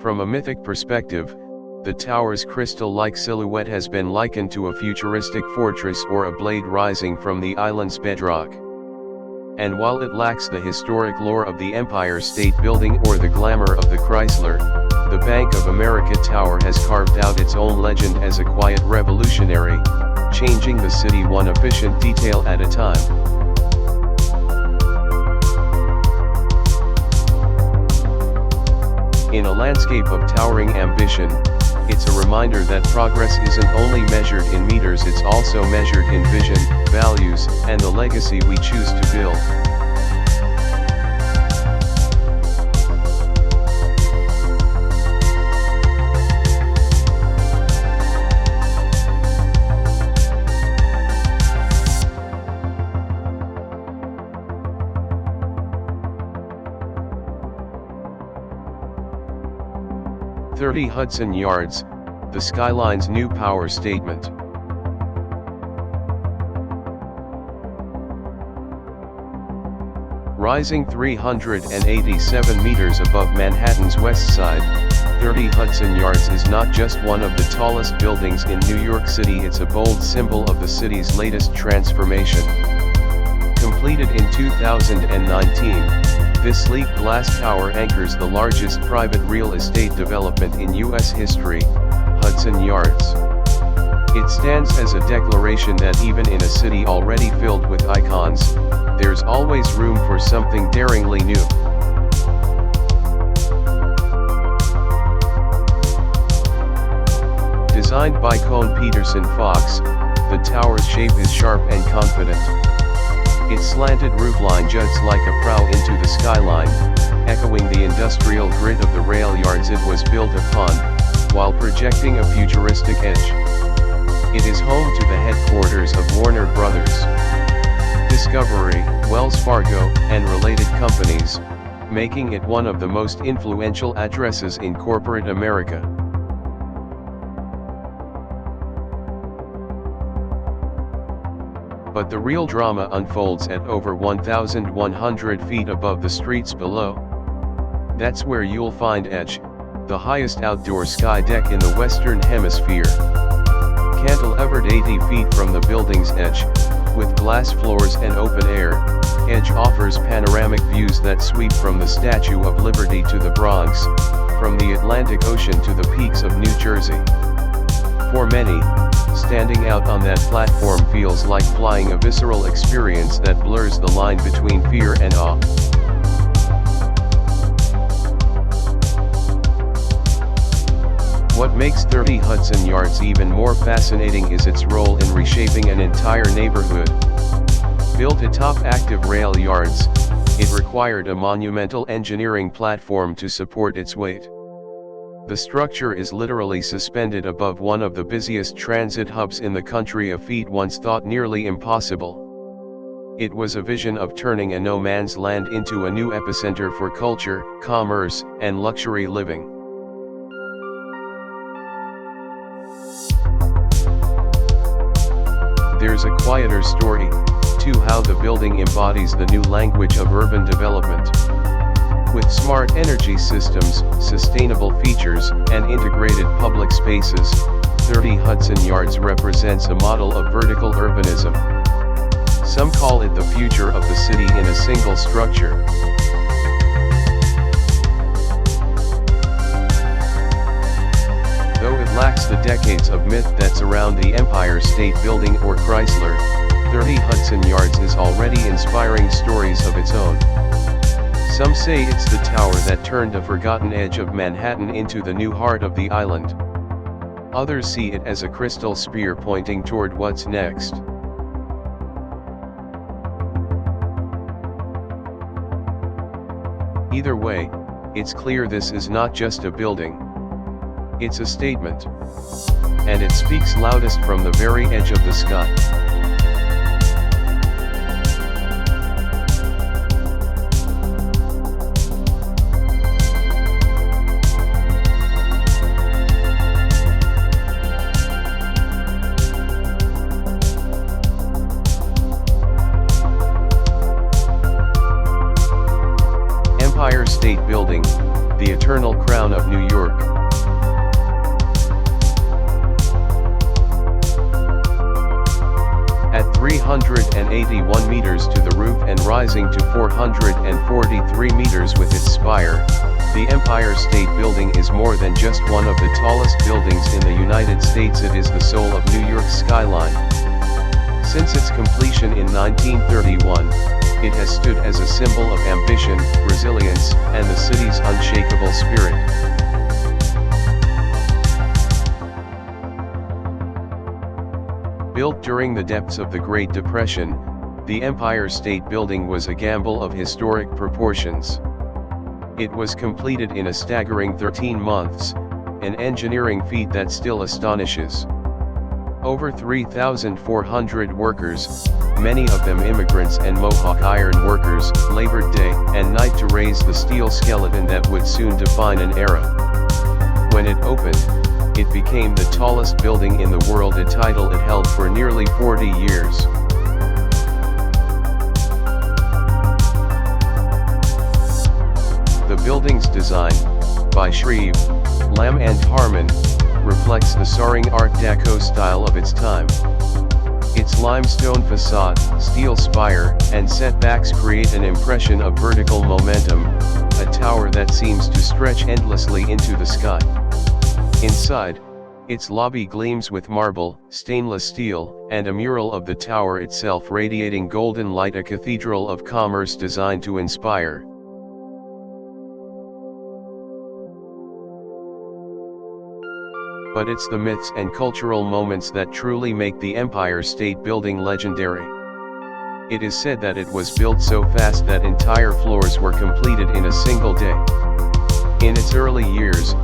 From a mythic perspective, the tower's crystal-like silhouette has been likened to a futuristic fortress or a blade rising from the island's bedrock. And while it lacks the historic lore of the Empire State Building or the glamour of the Chrysler, the Bank of America Tower has carved out its own legend as a quiet revolutionary, changing the city one efficient detail at a time. In a landscape of towering ambition, it's a reminder that progress isn't only measured in meters, it's also measured in vision, values, and the legacy we choose to build. Hudson Yards, the Skyline's new power statement. Rising 387 meters above Manhattan's west side, 30 Hudson Yards is not just one of the tallest buildings in New York City, it's a bold symbol of the city's latest transformation. Completed in 2019, this sleek glass tower anchors the largest private real estate development in U.S. history, Hudson Yards. It stands as a declaration that even in a city already filled with icons, there's always room for something daringly new. Designed by Cone Peterson Fox, the tower's shape is sharp and confident. Its slanted roofline juts like a prow into the skyline, echoing the industrial grit of the rail yards it was built upon, while projecting a futuristic edge. It is home to the headquarters of Warner Brothers, Discovery, Wells Fargo, and related companies, making it one of the most influential addresses in corporate America. But the real drama unfolds at over 1,100 feet above the streets below. That's where you'll find Edge, the highest outdoor sky deck in the Western Hemisphere. Cantilevered 80 feet from the building's edge, with glass floors and open air, Edge offers panoramic views that sweep from the Statue of Liberty to the Bronx, from the Atlantic Ocean to the peaks of New Jersey. For many, standing out on that platform feels like flying, a visceral experience that blurs the line between fear and awe. What makes 30 Hudson Yards even more fascinating is its role in reshaping an entire neighborhood. Built atop active rail yards, it required a monumental engineering platform to support its weight. The structure is literally suspended above one of the busiest transit hubs in the country, a feat once thought nearly impossible. It was a vision of turning a no-man's land into a new epicenter for culture, commerce, and luxury living. There's a quieter story, too, how the building embodies the new language of urban development. With smart energy systems, sustainable features, and integrated public spaces, 30 Hudson Yards represents a model of vertical urbanism. Some call it the future of the city in a single structure. Though it lacks the decades of myth that surround the Empire State Building or Chrysler, 30 Hudson Yards is already inspiring stories of its own. Some say it's the tower that turned a forgotten edge of Manhattan into the new heart of the island. Others see it as a crystal spear pointing toward what's next. Either way, it's clear this is not just a building. It's a statement. And it speaks loudest from the very edge of the sky. Empire State Building, the eternal crown of New York. At 381 meters to the roof and rising to 443 meters with its spire, the Empire State Building is more than just one of the tallest buildings in the United States. It is the soul of New York's skyline. Since its completion in 1931, it has stood as a symbol of ambition, resilience, and the city's unshakable spirit. Built during the depths of the Great Depression, the Empire State Building was a gamble of historic proportions. It was completed in a staggering 13 months, an engineering feat that still astonishes. Over 3,400 workers, many of them immigrants and Mohawk iron workers, labored day and night to raise the steel skeleton that would soon define an era. When it opened, it became the tallest building in the world, a title it held for nearly 40 years. The building's design, by Shreve, Lamb and Harmon, reflects the soaring Art Deco style of its time. Its limestone facade, steel spire, and setbacks create an impression of vertical momentum, a tower that seems to stretch endlessly into the sky. Inside, its lobby gleams with marble, stainless steel, and a mural of the tower itself radiating golden light, a cathedral of commerce designed to inspire. But it's the myths and cultural moments that truly make the Empire State Building legendary. It is said that it was built so fast that entire floors were completed in a single day. In its early years,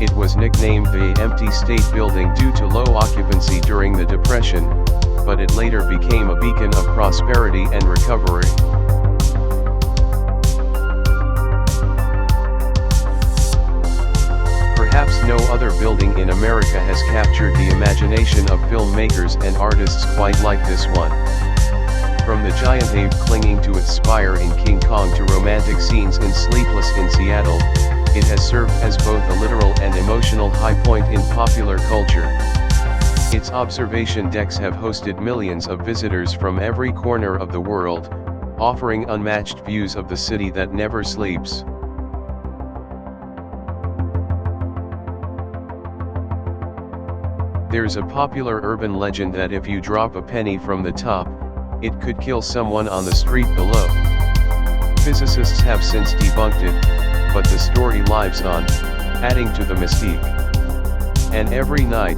it was nicknamed the Empty State Building due to low occupancy during the Depression, but it later became a beacon of prosperity and recovery. Perhaps no other building in America has captured the imagination of filmmakers and artists quite like this one. From the giant ape clinging to its spire in King Kong to romantic scenes in Sleepless in Seattle, it has served as both a literal and emotional high point in popular culture. Its observation decks have hosted millions of visitors from every corner of the world, offering unmatched views of the city that never sleeps. There's a popular urban legend that if you drop a penny from the top, it could kill someone on the street below. Physicists have since debunked it, but the story lives on, adding to the mystique. And every night,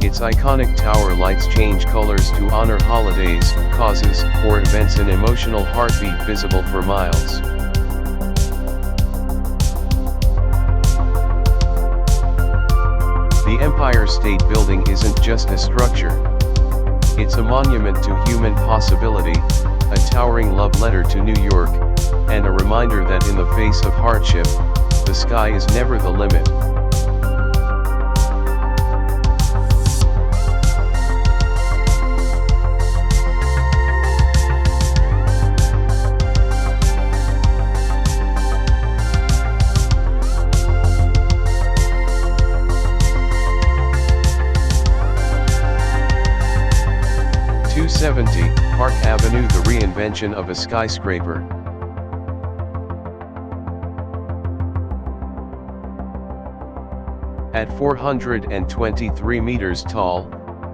its iconic tower lights change colors to honor holidays, causes, or events, an emotional heartbeat visible for miles. The Empire State Building isn't just a structure. It's a monument to human possibility, a towering love letter to New York, and a reminder that in the face of hardship, the sky is never the limit. Park Avenue, the reinvention of a skyscraper. At 423 meters tall,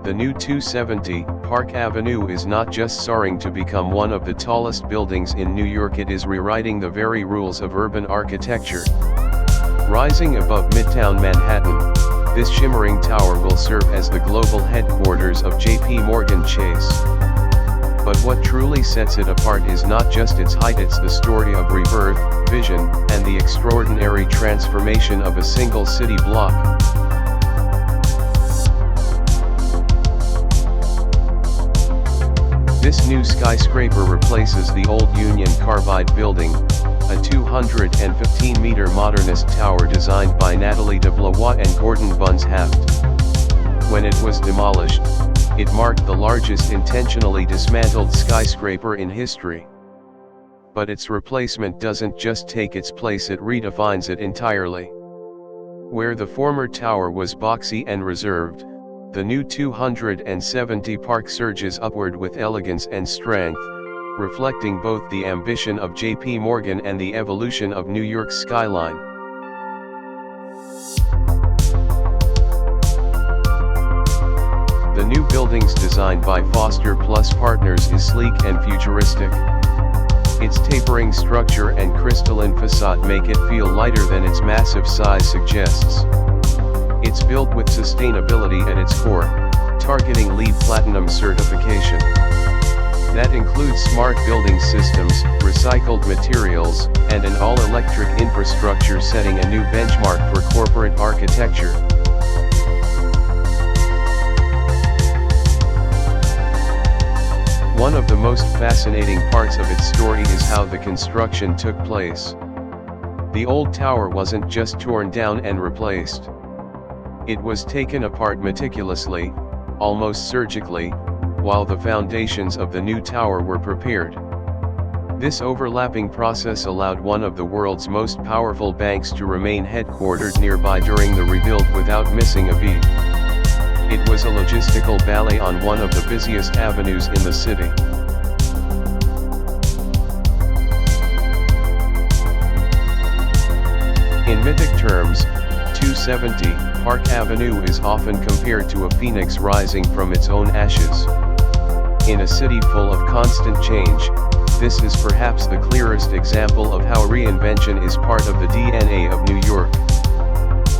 the new 270 Park Avenue is not just soaring to become one of the tallest buildings in New York, it is rewriting the very rules of urban architecture. Rising above Midtown Manhattan, this shimmering tower will serve as the global headquarters of JP Morgan Chase. But what truly sets it apart is not just its height, it's the story of rebirth, vision, and the extraordinary transformation of a single city block. This new skyscraper replaces the old Union Carbide building, a 215-meter modernist tower designed by Nathalie de Blois and Gordon Buns-Haft. When it was demolished, it marked the largest intentionally dismantled skyscraper in history. But its replacement doesn't just take its place, it redefines it entirely. Where the former tower was boxy and reserved, the new 270 Park surges upward with elegance and strength, reflecting both the ambition of JP Morgan and the evolution of New York's skyline. The new building's designed by Foster Plus Partners is sleek and futuristic. Its tapering structure and crystalline facade make it feel lighter than its massive size suggests. It's built with sustainability at its core, targeting LEED Platinum certification. That includes smart building systems, recycled materials, and an all-electric infrastructure, setting a new benchmark for corporate architecture. One of the most fascinating parts of its story is how the construction took place. The old tower wasn't just torn down and replaced. It was taken apart meticulously, almost surgically, while the foundations of the new tower were prepared. This overlapping process allowed one of the world's most powerful banks to remain headquartered nearby during the rebuild without missing a beat. It was a logistical ballet on one of the busiest avenues in the city. In mythic terms, 270 Park Avenue is often compared to a phoenix rising from its own ashes. In a city full of constant change, this is perhaps the clearest example of how reinvention is part of the DNA of New York.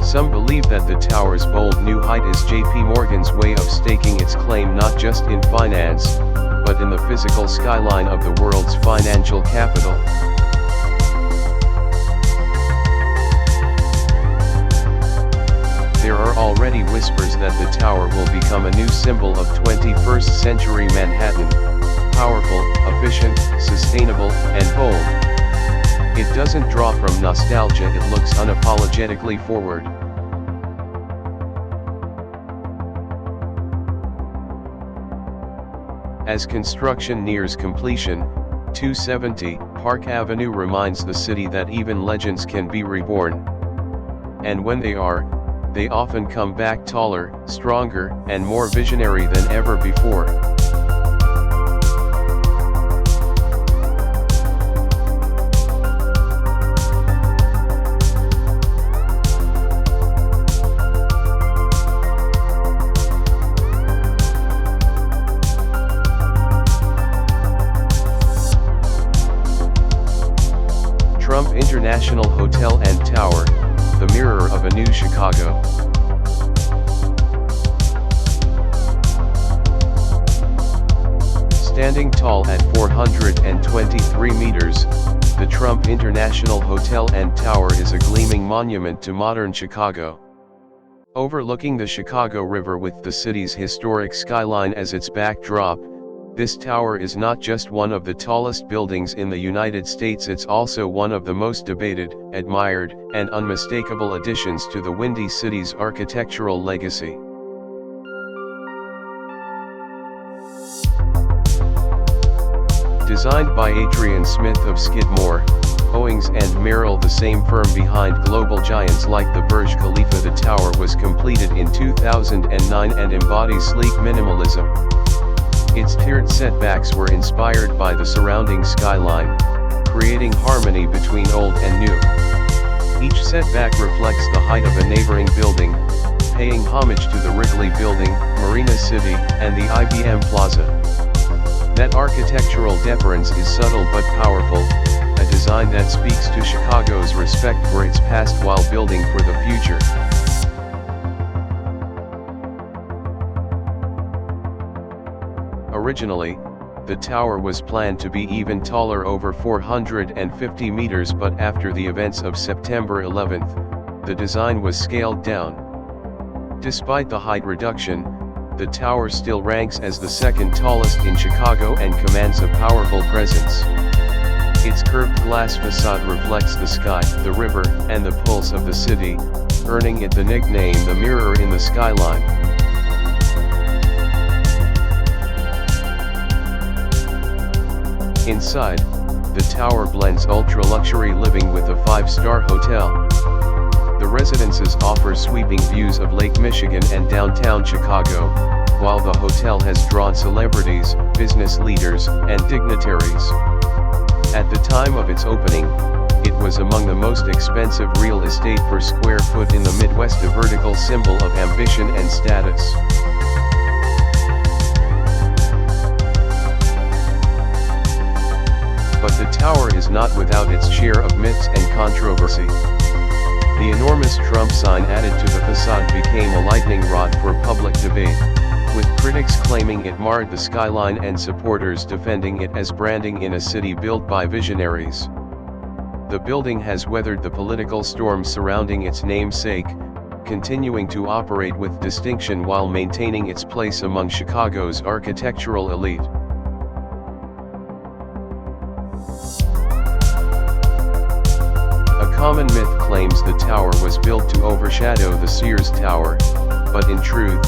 Some believe that the tower's bold new height is JP Morgan's way of staking its claim not just in finance, but in the physical skyline of the world's financial capital. There are already whispers that the tower will become a new symbol of 21st century Manhattan: powerful, efficient, sustainable, and bold. It doesn't draw from nostalgia, it looks unapologetically forward. As construction nears completion, 270 Park Avenue reminds the city that even legends can be reborn. And when they are, they often come back taller, stronger, and more visionary than ever before. Trump International Hotel and Tower, the mirror of a new Chicago. Standing tall at 423 meters, the Trump International Hotel and Tower is a gleaming monument to modern Chicago. Overlooking the Chicago River with the city's historic skyline as its backdrop, this tower is not just one of the tallest buildings in the United States, it's also one of the most debated, admired, and unmistakable additions to the Windy City's architectural legacy. Designed by Adrian Smith of Skidmore, Owings and Merrill, the same firm behind global giants like the Burj Khalifa, the tower was completed in 2009 and embodies sleek minimalism. Its tiered setbacks were inspired by the surrounding skyline, creating harmony between old and new. Each setback reflects the height of a neighboring building, paying homage to the Wrigley Building, Marina City, and the IBM Plaza. That architectural deference is subtle but powerful, a design that speaks to Chicago's respect for its past while building for the future. Originally, the tower was planned to be even taller, over 450 meters, but after the events of September 11th, the design was scaled down. Despite the height reduction, the tower still ranks as the second tallest in Chicago and commands a powerful presence. Its curved glass facade reflects the sky, the river, and the pulse of the city, earning it the nickname the mirror in the skyline. Inside, the tower blends ultra-luxury living with a 5-star hotel. The residences offer sweeping views of Lake Michigan and downtown Chicago, while the hotel has drawn celebrities, business leaders, and dignitaries. At the time of its opening, it was among the most expensive real estate per square foot in the Midwest, a vertical symbol of ambition and status. But the tower is not without its share of myths and controversy. The enormous Trump sign added to the facade became a lightning rod for public debate, with critics claiming it marred the skyline and supporters defending it as branding in a city built by visionaries. The building has weathered the political storm surrounding its namesake, continuing to operate with distinction while maintaining its place among Chicago's architectural elite. A common myth claims the tower was built to overshadow the Sears Tower, but in truth,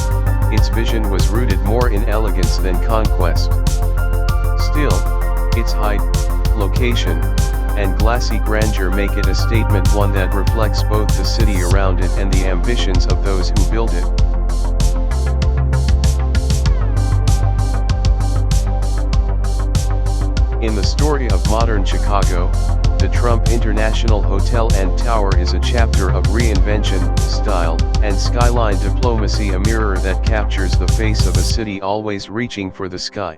its vision was rooted more in elegance than conquest. Still, its height, location, and glassy grandeur make it a statement, one that reflects both the city around it and the ambitions of those who build it. In the story of modern Chicago, the Trump International Hotel and Tower is a chapter of reinvention, style, and skyline diplomacy, a mirror that captures the face of a city always reaching for the sky.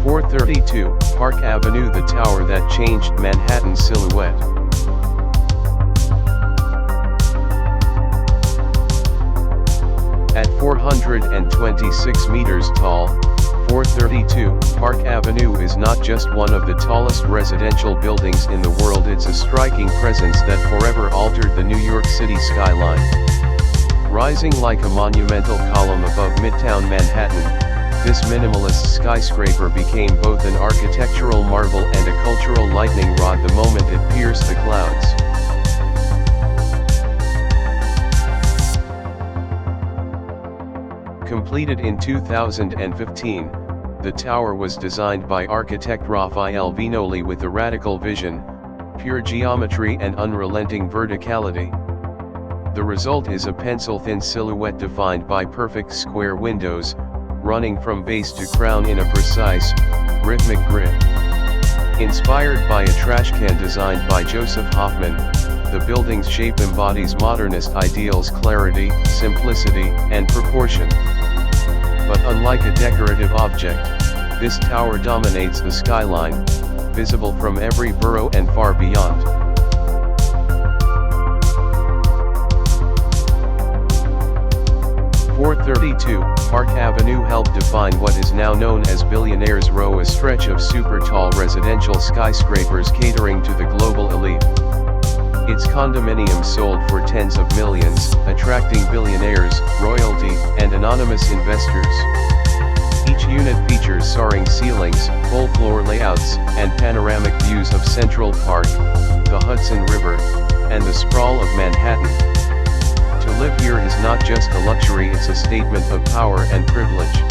432, Park Avenue, the tower that changed Manhattan's silhouette. At 426 meters tall, 432, Park Avenue is not just one of the tallest residential buildings in the world, it's a striking presence that forever altered the New York City skyline. Rising like a monumental column above Midtown Manhattan, this minimalist skyscraper became both an architectural marvel and a cultural lightning rod the moment it pierced the clouds. Completed in 2015, the tower was designed by architect Raphael Viñoly with a radical vision, pure geometry and unrelenting verticality. The result is a pencil-thin silhouette defined by perfect square windows, running from base to crown in a precise, rhythmic grid. Inspired by a trash can designed by Joseph Hoffman, the building's shape embodies modernist ideals: clarity, simplicity, and proportion. But unlike a decorative object, this tower dominates the skyline, visible from every borough and far beyond. .432, Park Avenue helped define what is now known as Billionaire's Row, a stretch of super-tall residential skyscrapers catering to the global elite. Its condominiums sold for tens of millions, attracting billionaires, royalty, and anonymous investors. Each unit features soaring ceilings, full-floor layouts, and panoramic views of Central Park, the Hudson River, and the sprawl of Manhattan. To live here is not just a luxury, it's a statement of power and privilege.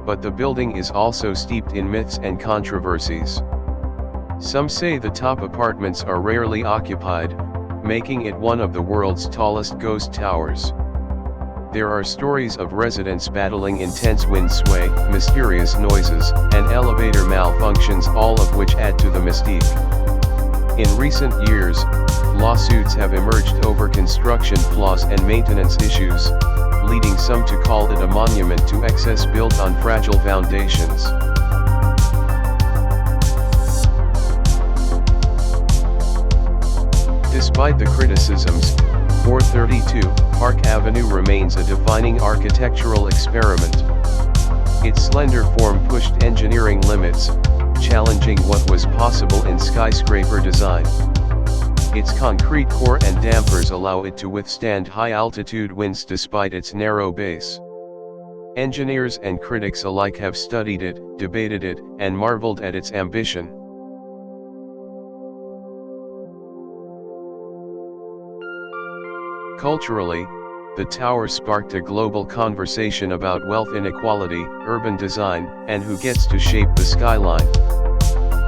But the building is also steeped in myths and controversies. Some say the top apartments are rarely occupied, making it one of the world's tallest ghost towers. There are stories of residents battling intense wind sway, mysterious noises, and elevator malfunctions, all of which add to the mystique. In recent years, lawsuits have emerged over construction flaws and maintenance issues, leading some to call it a monument to excess built on fragile foundations. Despite the criticisms, 432, Park Avenue remains a defining architectural experiment. Its slender form pushed engineering limits, challenging what was possible in skyscraper design. Its concrete core and dampers allow it to withstand high-altitude winds despite its narrow base. Engineers and critics alike have studied it, debated it, and marveled at its ambition. Culturally, the tower sparked a global conversation about wealth inequality, urban design, and who gets to shape the skyline.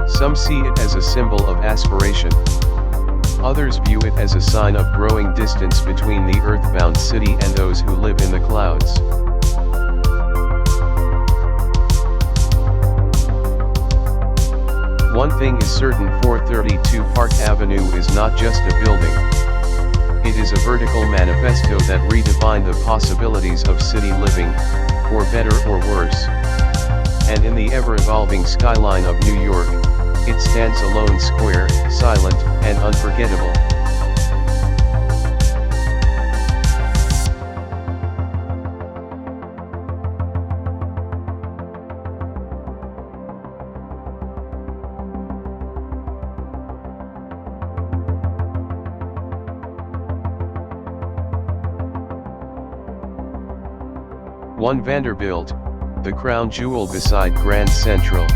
Some see it as a symbol of aspiration. Others view it as a sign of growing distance between the earthbound city and those who live in the clouds. One thing is certain: 432 Park Avenue is not just a building. It is a vertical manifesto that redefined the possibilities of city living, for better or worse. And in the ever-evolving skyline of New York, it stands alone, square, silent, and unforgettable. One Vanderbilt, the crown jewel beside Grand Central.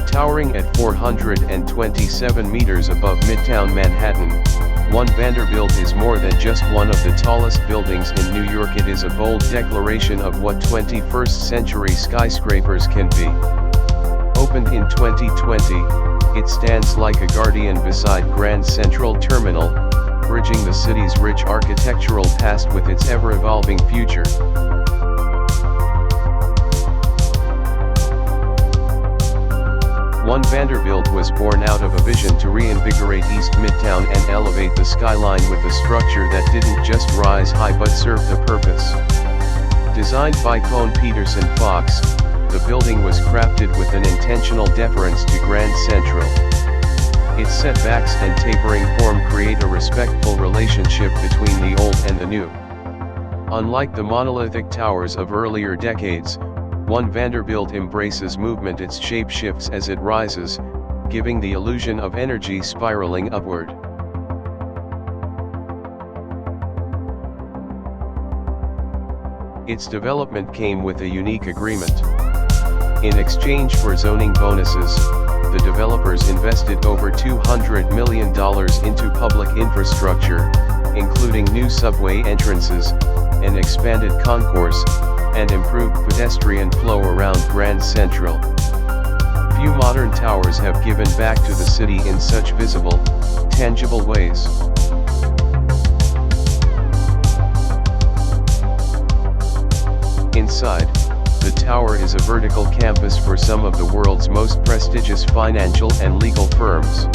Towering at 427 meters above Midtown Manhattan, One Vanderbilt is more than just one of the tallest buildings in New York. It is a bold declaration of what 21st century skyscrapers can be. Opened in 2020, it stands like a guardian beside Grand Central Terminal, bridging the city's rich architectural past with its ever-evolving future. One Vanderbilt was born out of a vision to reinvigorate East Midtown and elevate the skyline with a structure that didn't just rise high but served a purpose. Designed by Kohn Pedersen Fox, the building was crafted with an intentional deference to Grand Central. Its setbacks and tapering form create a respectful relationship between the old and the new. Unlike the monolithic towers of earlier decades, One Vanderbilt embraces movement. Its shape shifts as it rises, giving the illusion of energy spiraling upward. Its development came with a unique agreement. In exchange for zoning bonuses, the developers invested over $200 million into public infrastructure, including new subway entrances, an expanded concourse, and improved pedestrian flow around Grand Central. Few modern towers have given back to the city in such visible, tangible ways. Inside, the tower is a vertical campus for some of the world's most prestigious financial and legal firms.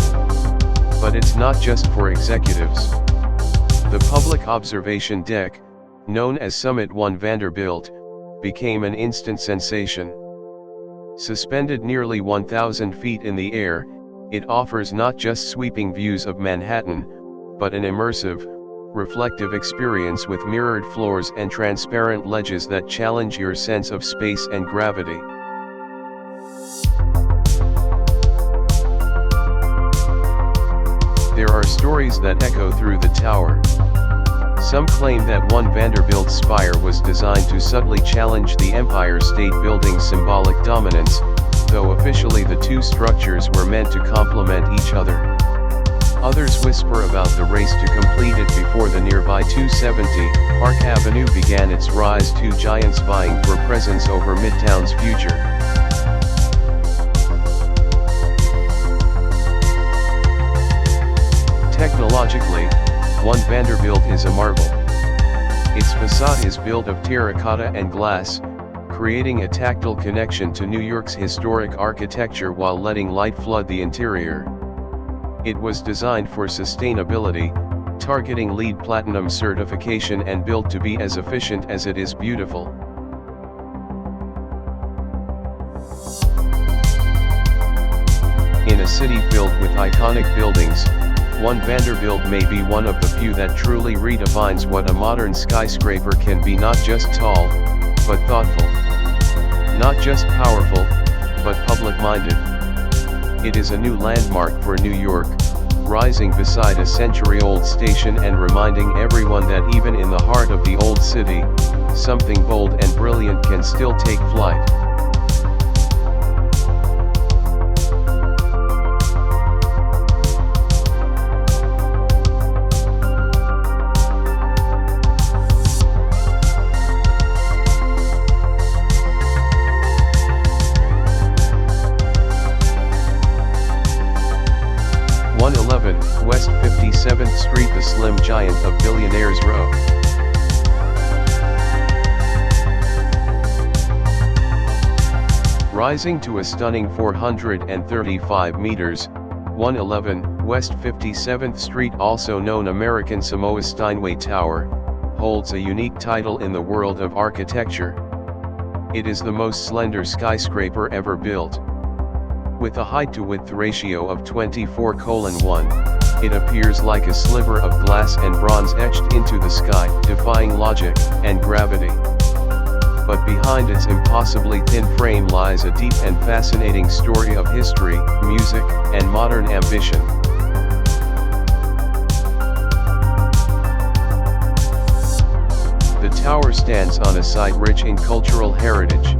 But it's not just for executives. The public observation deck, known as Summit One Vanderbilt, became an instant sensation. Suspended nearly 1,000 feet in the air, it offers not just sweeping views of Manhattan, but an immersive, reflective experience with mirrored floors and transparent ledges that challenge your sense of space and gravity. There are stories that echo through the tower. Some claim that One Vanderbilt's spire was designed to subtly challenge the Empire State Building's symbolic dominance, though officially the two structures were meant to complement each other. Others whisper about the race to complete it before the nearby 270 Park Avenue began its rise, two giants vying for presence over Midtown's future. Technologically, One Vanderbilt is a marvel. Its facade is built of terracotta and glass, creating a tactile connection to New York's historic architecture while letting light flood the interior. It was designed for sustainability, targeting LEED Platinum certification and built to be as efficient as it is beautiful. In a city filled with iconic buildings, One Vanderbilt may be one of the few that truly redefines what a modern skyscraper can be, not just tall, but thoughtful. Not just powerful, but public-minded. It is a new landmark for New York, rising beside a century-old station and reminding everyone that even in the heart of the old city, something bold and brilliant can still take flight. West 57th Street, the slim giant of Billionaires Row. Rising to a stunning 435 meters, 111 West 57th Street, also known American Samoa's Steinway Tower, holds a unique title in the world of architecture. It is the most slender skyscraper ever built. With a height-to-width ratio of 24:1, it appears like a sliver of glass and bronze etched into the sky, defying logic and gravity. But behind its impossibly thin frame lies a deep and fascinating story of history, music, and modern ambition. The tower stands on a site rich in cultural heritage.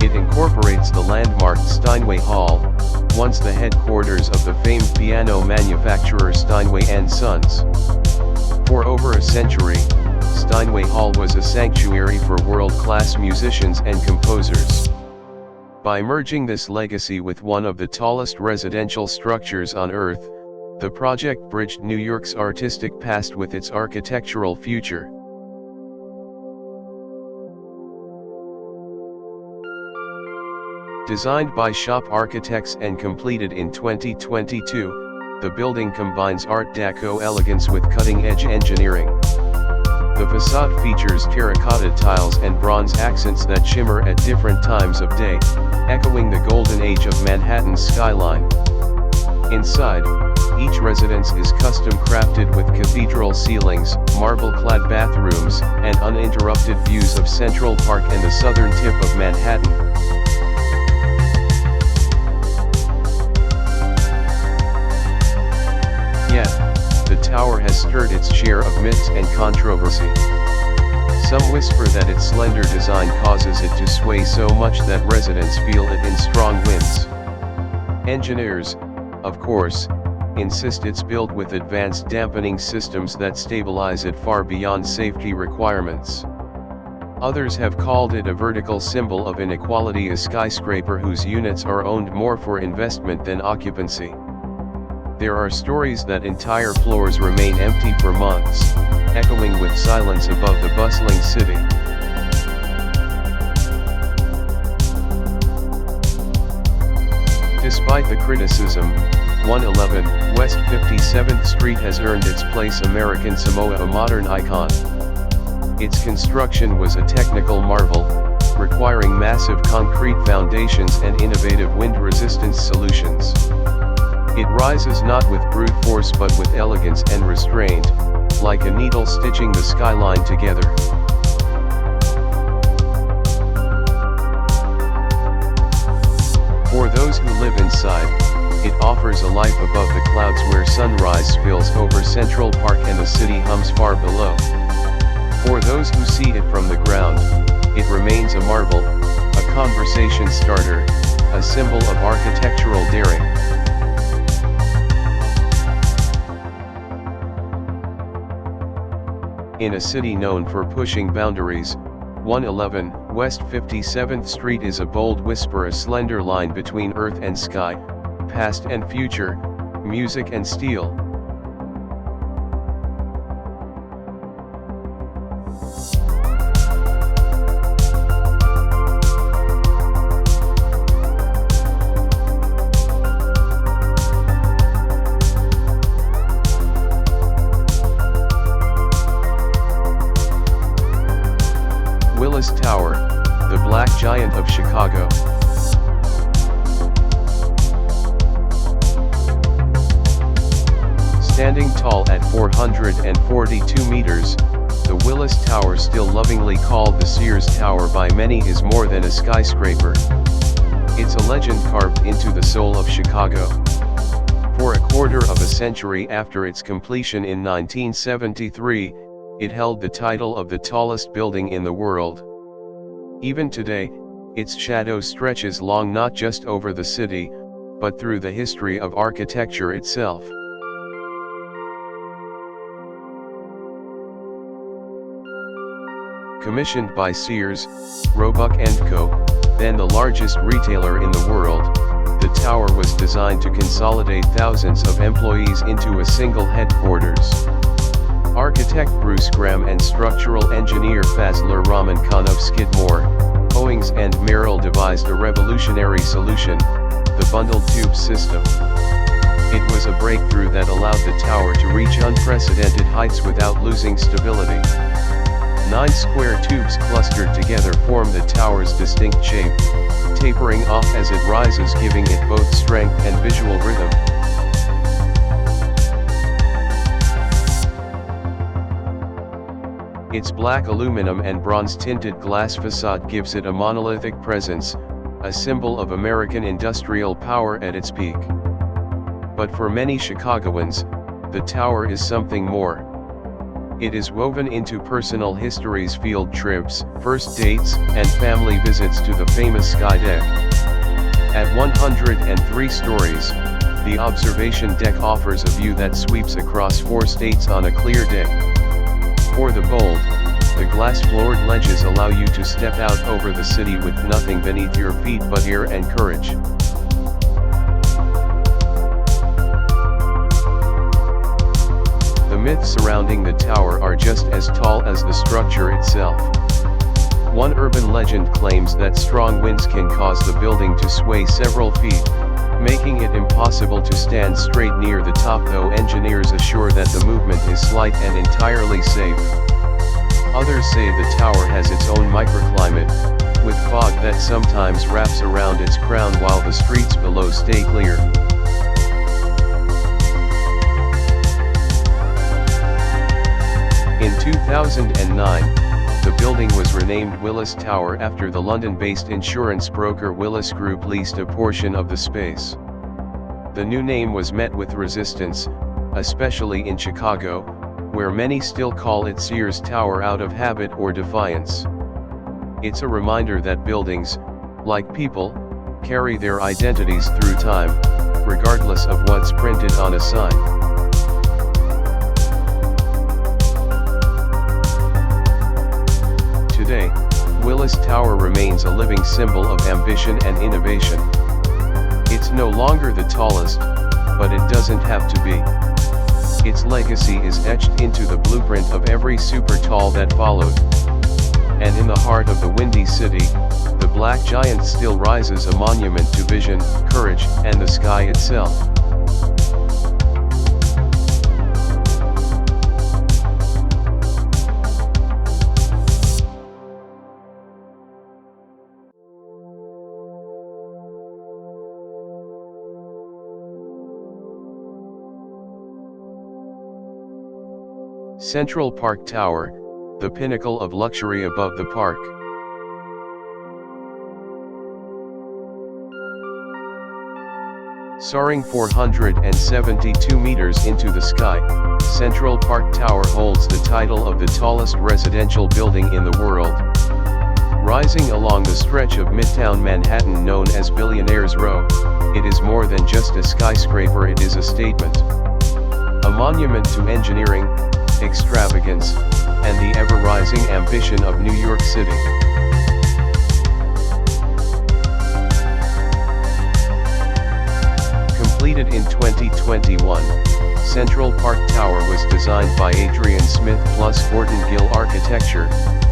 It incorporates the landmarked Steinway Hall, once the headquarters of the famed piano manufacturer Steinway & Sons. For over a century, Steinway Hall was a sanctuary for world-class musicians and composers. By merging this legacy with one of the tallest residential structures on Earth, the project bridged New York's artistic past with its architectural future. Designed by shop architects and completed in 2022, the building combines Art Deco elegance with cutting-edge engineering. The facade features terracotta tiles and bronze accents that shimmer at different times of day, echoing the golden age of Manhattan's skyline. Inside, each residence is custom crafted with cathedral ceilings, marble-clad bathrooms, and uninterrupted views of Central Park and the southern tip of Manhattan. Yet, the tower has stirred its share of myths and controversy. Some whisper that its slender design causes it to sway so much that residents feel it in strong winds. Engineers, of course, insist it's built with advanced dampening systems that stabilize it far beyond safety requirements. Others have called it a vertical symbol of inequality, a skyscraper whose units are owned more for investment than occupancy. There are stories that entire floors remain empty for months, echoing with silence above the bustling city. Despite the criticism, 111 West 57th Street has earned its place American Samoa, a modern icon. Its construction was a technical marvel, requiring massive concrete foundations and innovative wind resistance solutions. It rises not with brute force but with elegance and restraint, like a needle stitching the skyline together. For those who live inside, it offers a life above the clouds where sunrise spills over Central Park and the city hums far below. For those who see it from the ground, it remains a marvel, a conversation starter, a symbol of architectural daring. In a city known for pushing boundaries, 111 West 57th Street is a bold whisper, a slender line between earth and sky, past and future, music and steel. Willis Tower, the Black Giant of Chicago. Standing tall at 442 meters, the Willis Tower, still lovingly called the Sears Tower by many, is more than a skyscraper. It's a legend carved into the soul of Chicago. For a quarter of a century after its completion in 1973, it held the title of the tallest building in the world. Even today, its shadow stretches long not just over the city, but through the history of architecture itself. Commissioned by Sears, Roebuck & Co., then the largest retailer in the world, the tower was designed to consolidate thousands of employees into a single headquarters. Architect Bruce Graham and structural engineer Fazlur Rahman Khan of Skidmore, Owings and Merrill devised a revolutionary solution, the bundled tube system. It was a breakthrough that allowed the tower to reach unprecedented heights without losing stability. 9 square tubes clustered together form the tower's distinct shape, tapering off as it rises, giving it both strength and visual rhythm. Its black aluminum and bronze-tinted glass facade gives it a monolithic presence, a symbol of American industrial power at its peak. But for many Chicagoans, the tower is something more. It is woven into personal histories, field trips, first dates, and family visits to the famous Sky Deck. At 103 stories, the observation deck offers a view that sweeps across 4 states on a clear day. For the bold, the glass-floored ledges allow you to step out over the city with nothing beneath your feet but air and courage. The myths surrounding the tower are just as tall as the structure itself. One urban legend claims that strong winds can cause the building to sway several feet, making it impossible to stand straight near the top, though engineers assure that the movement is slight and entirely safe. Others say the tower has its own microclimate, with fog that sometimes wraps around its crown while the streets below stay clear. In 2009, the building was renamed Willis Tower after the London-based insurance broker Willis Group leased a portion of the space. The new name was met with resistance, especially in Chicago, where many still call it Sears Tower out of habit or defiance. It's a reminder that buildings, like people, carry their identities through time, regardless of what's printed on a sign. Today, Willis Tower remains a living symbol of ambition and innovation. It's no longer the tallest, but it doesn't have to be. Its legacy is etched into the blueprint of every super tall that followed. And in the heart of the Windy City, the Black Giant still rises, a monument to vision, courage, and the sky itself. Central Park Tower, the pinnacle of luxury above the park. Soaring 472 meters into the sky, Central Park Tower holds the title of the tallest residential building in the world. Rising along the stretch of Midtown Manhattan known as Billionaire's Row, it is more than just a skyscraper, it is a statement. A monument to engineering, extravagance, and the ever-rising ambition of New York City. Completed in 2021, Central Park Tower was designed by Adrian Smith plus Horton Gill Architecture,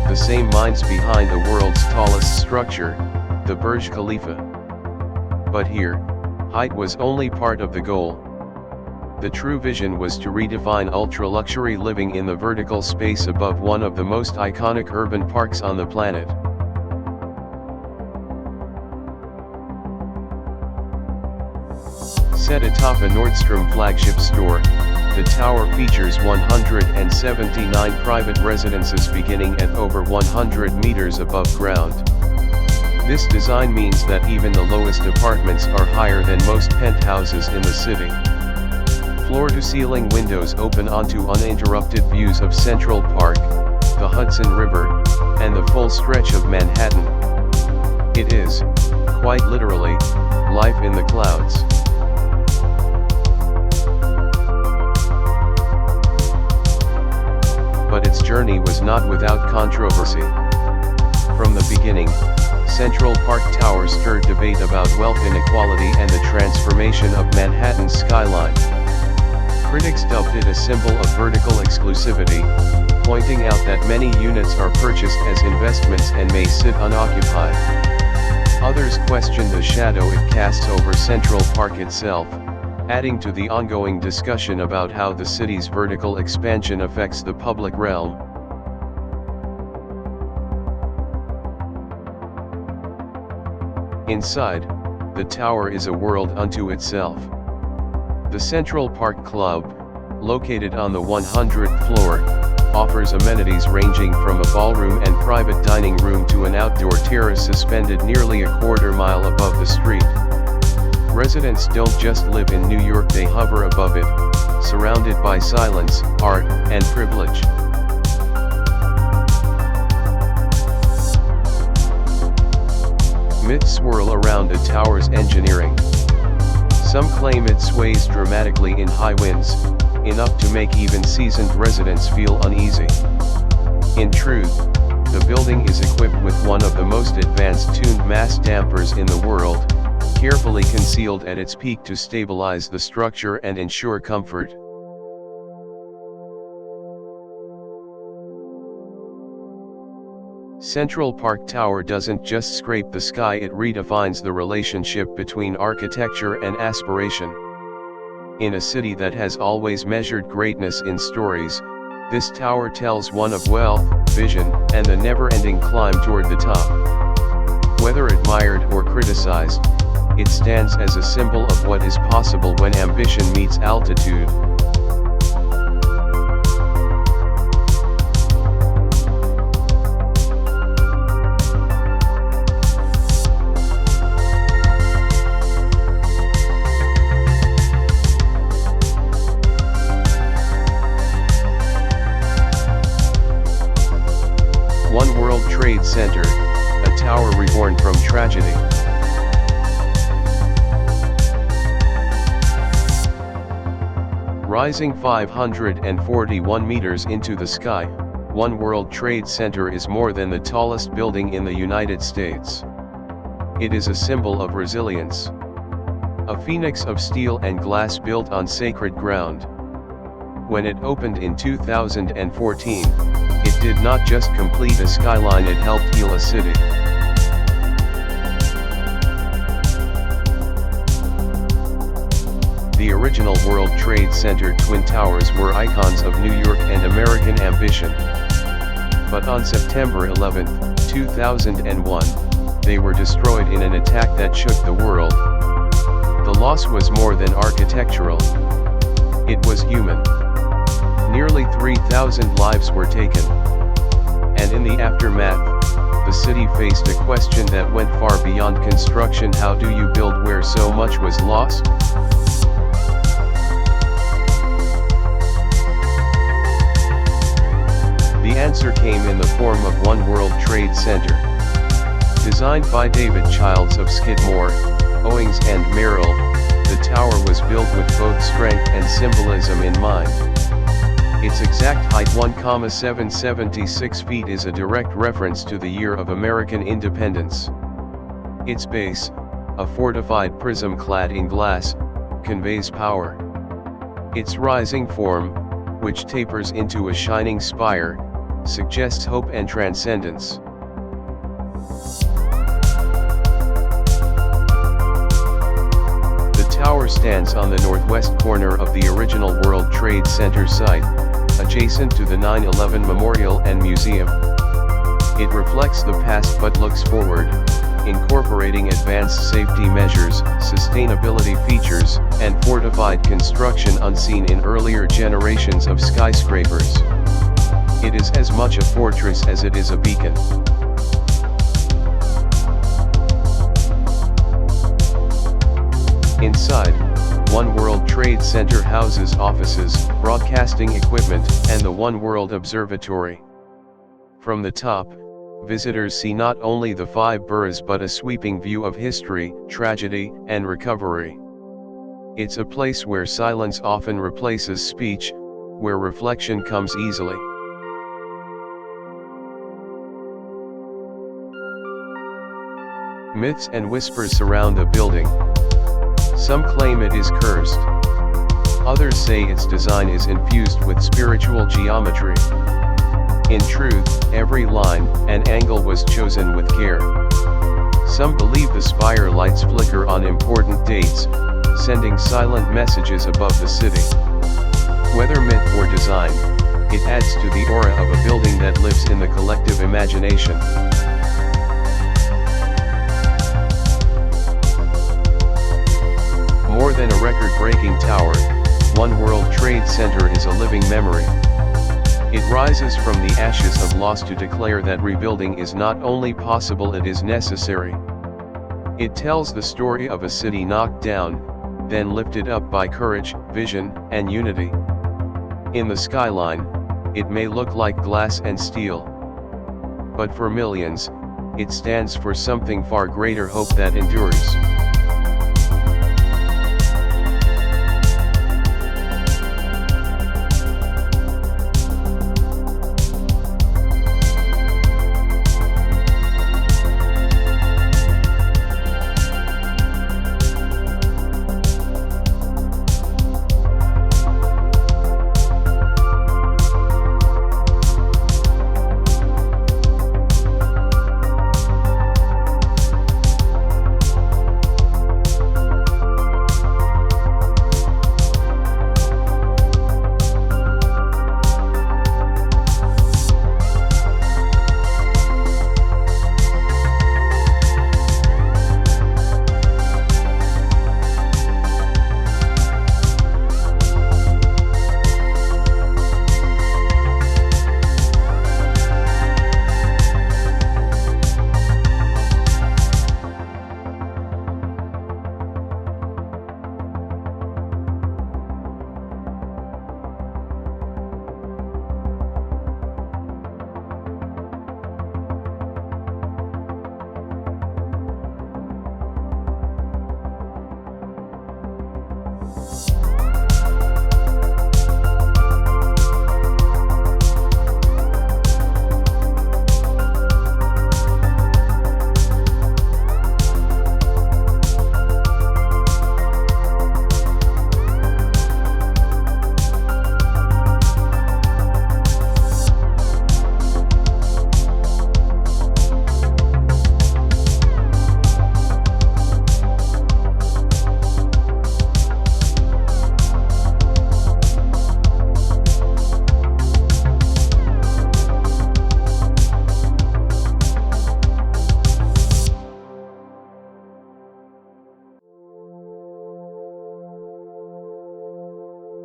the same minds behind the world's tallest structure, the Burj Khalifa. But here, height was only part of the goal. The true vision was to redefine ultra-luxury living in the vertical space above one of the most iconic urban parks on the planet. Set atop a Nordstrom flagship store, the tower features 179 private residences beginning at over 100 meters above ground. This design means that even the lowest apartments are higher than most penthouses in the city. Floor-to-ceiling windows open onto uninterrupted views of Central Park, the Hudson River, and the full stretch of Manhattan. It is, quite literally, life in the clouds. But its journey was not without controversy. From the beginning, Central Park Tower stirred debate about wealth inequality and the transformation of Manhattan's skyline. Critics dubbed it a symbol of vertical exclusivity, pointing out that many units are purchased as investments and may sit unoccupied. Others questioned the shadow it casts over Central Park itself, adding to the ongoing discussion about how the city's vertical expansion affects the public realm. Inside, the tower is a world unto itself. The Central Park Club, located on the 100th floor, offers amenities ranging from a ballroom and private dining room to an outdoor terrace suspended nearly a quarter mile above the street. Residents don't just live in New York, they hover above it, surrounded by silence, art, and privilege. Myths swirl around the tower's engineering. Some claim it sways dramatically in high winds, enough to make even seasoned residents feel uneasy. In truth, the building is equipped with one of the most advanced tuned mass dampers in the world, carefully concealed at its peak to stabilize the structure and ensure comfort. Central Park Tower doesn't just scrape the sky, it redefines the relationship between architecture and aspiration. In a city that has always measured greatness in stories, this tower tells one of wealth, vision, and the never-ending climb toward the top. Whether admired or criticized, it stands as a symbol of what is possible when ambition meets altitude. One World Trade Center, a tower reborn from tragedy. Rising 541 meters into the sky, One World Trade Center is more than the tallest building in the United States. It is a symbol of resilience. A phoenix of steel and glass built on sacred ground. When it opened in 2014, it did not just complete a skyline, it helped heal a city. The original World Trade Center Twin Towers were icons of New York and American ambition. But on September 11, 2001, they were destroyed in an attack that shook the world. The loss was more than architectural. It was human. Nearly 3,000 lives were taken. And in the aftermath, the city faced a question that went far beyond construction: how do you build where so much was lost? The answer came in the form of One World Trade Center. Designed by David Childs of Skidmore, Owings and Merrill, the tower was built with both strength and symbolism in mind. Its exact height, 1,776 feet, is a direct reference to the year of American independence. Its base, a fortified prism clad in glass, conveys power. Its rising form, which tapers into a shining spire, suggests hope and transcendence. The tower stands on the northwest corner of the original World Trade Center site, adjacent to the 9/11 Memorial and Museum. It reflects the past but looks forward, incorporating advanced safety measures, sustainability features, and fortified construction unseen in earlier generations of skyscrapers. It is as much a fortress as it is a beacon. Inside, One World Trade Center houses offices, broadcasting equipment, and the One World Observatory. From the top, visitors see not only the 5 boroughs but a sweeping view of history, tragedy, and recovery. It's a place where silence often replaces speech, where reflection comes easily. Myths and whispers surround the building. Some claim it is cursed. Others say its design is infused with spiritual geometry. In truth, every line and angle was chosen with care. Some believe the spire lights flicker on important dates, sending silent messages above the city. Whether myth or design, it adds to the aura of a building that lives in the collective imagination. More than a record-breaking tower, One World Trade Center is a living memory. It rises from the ashes of loss to declare that rebuilding is not only possible, it is necessary. It tells the story of a city knocked down, then lifted up by courage, vision, and unity. In the skyline, it may look like glass and steel. But for millions, it stands for something far greater: hope that endures.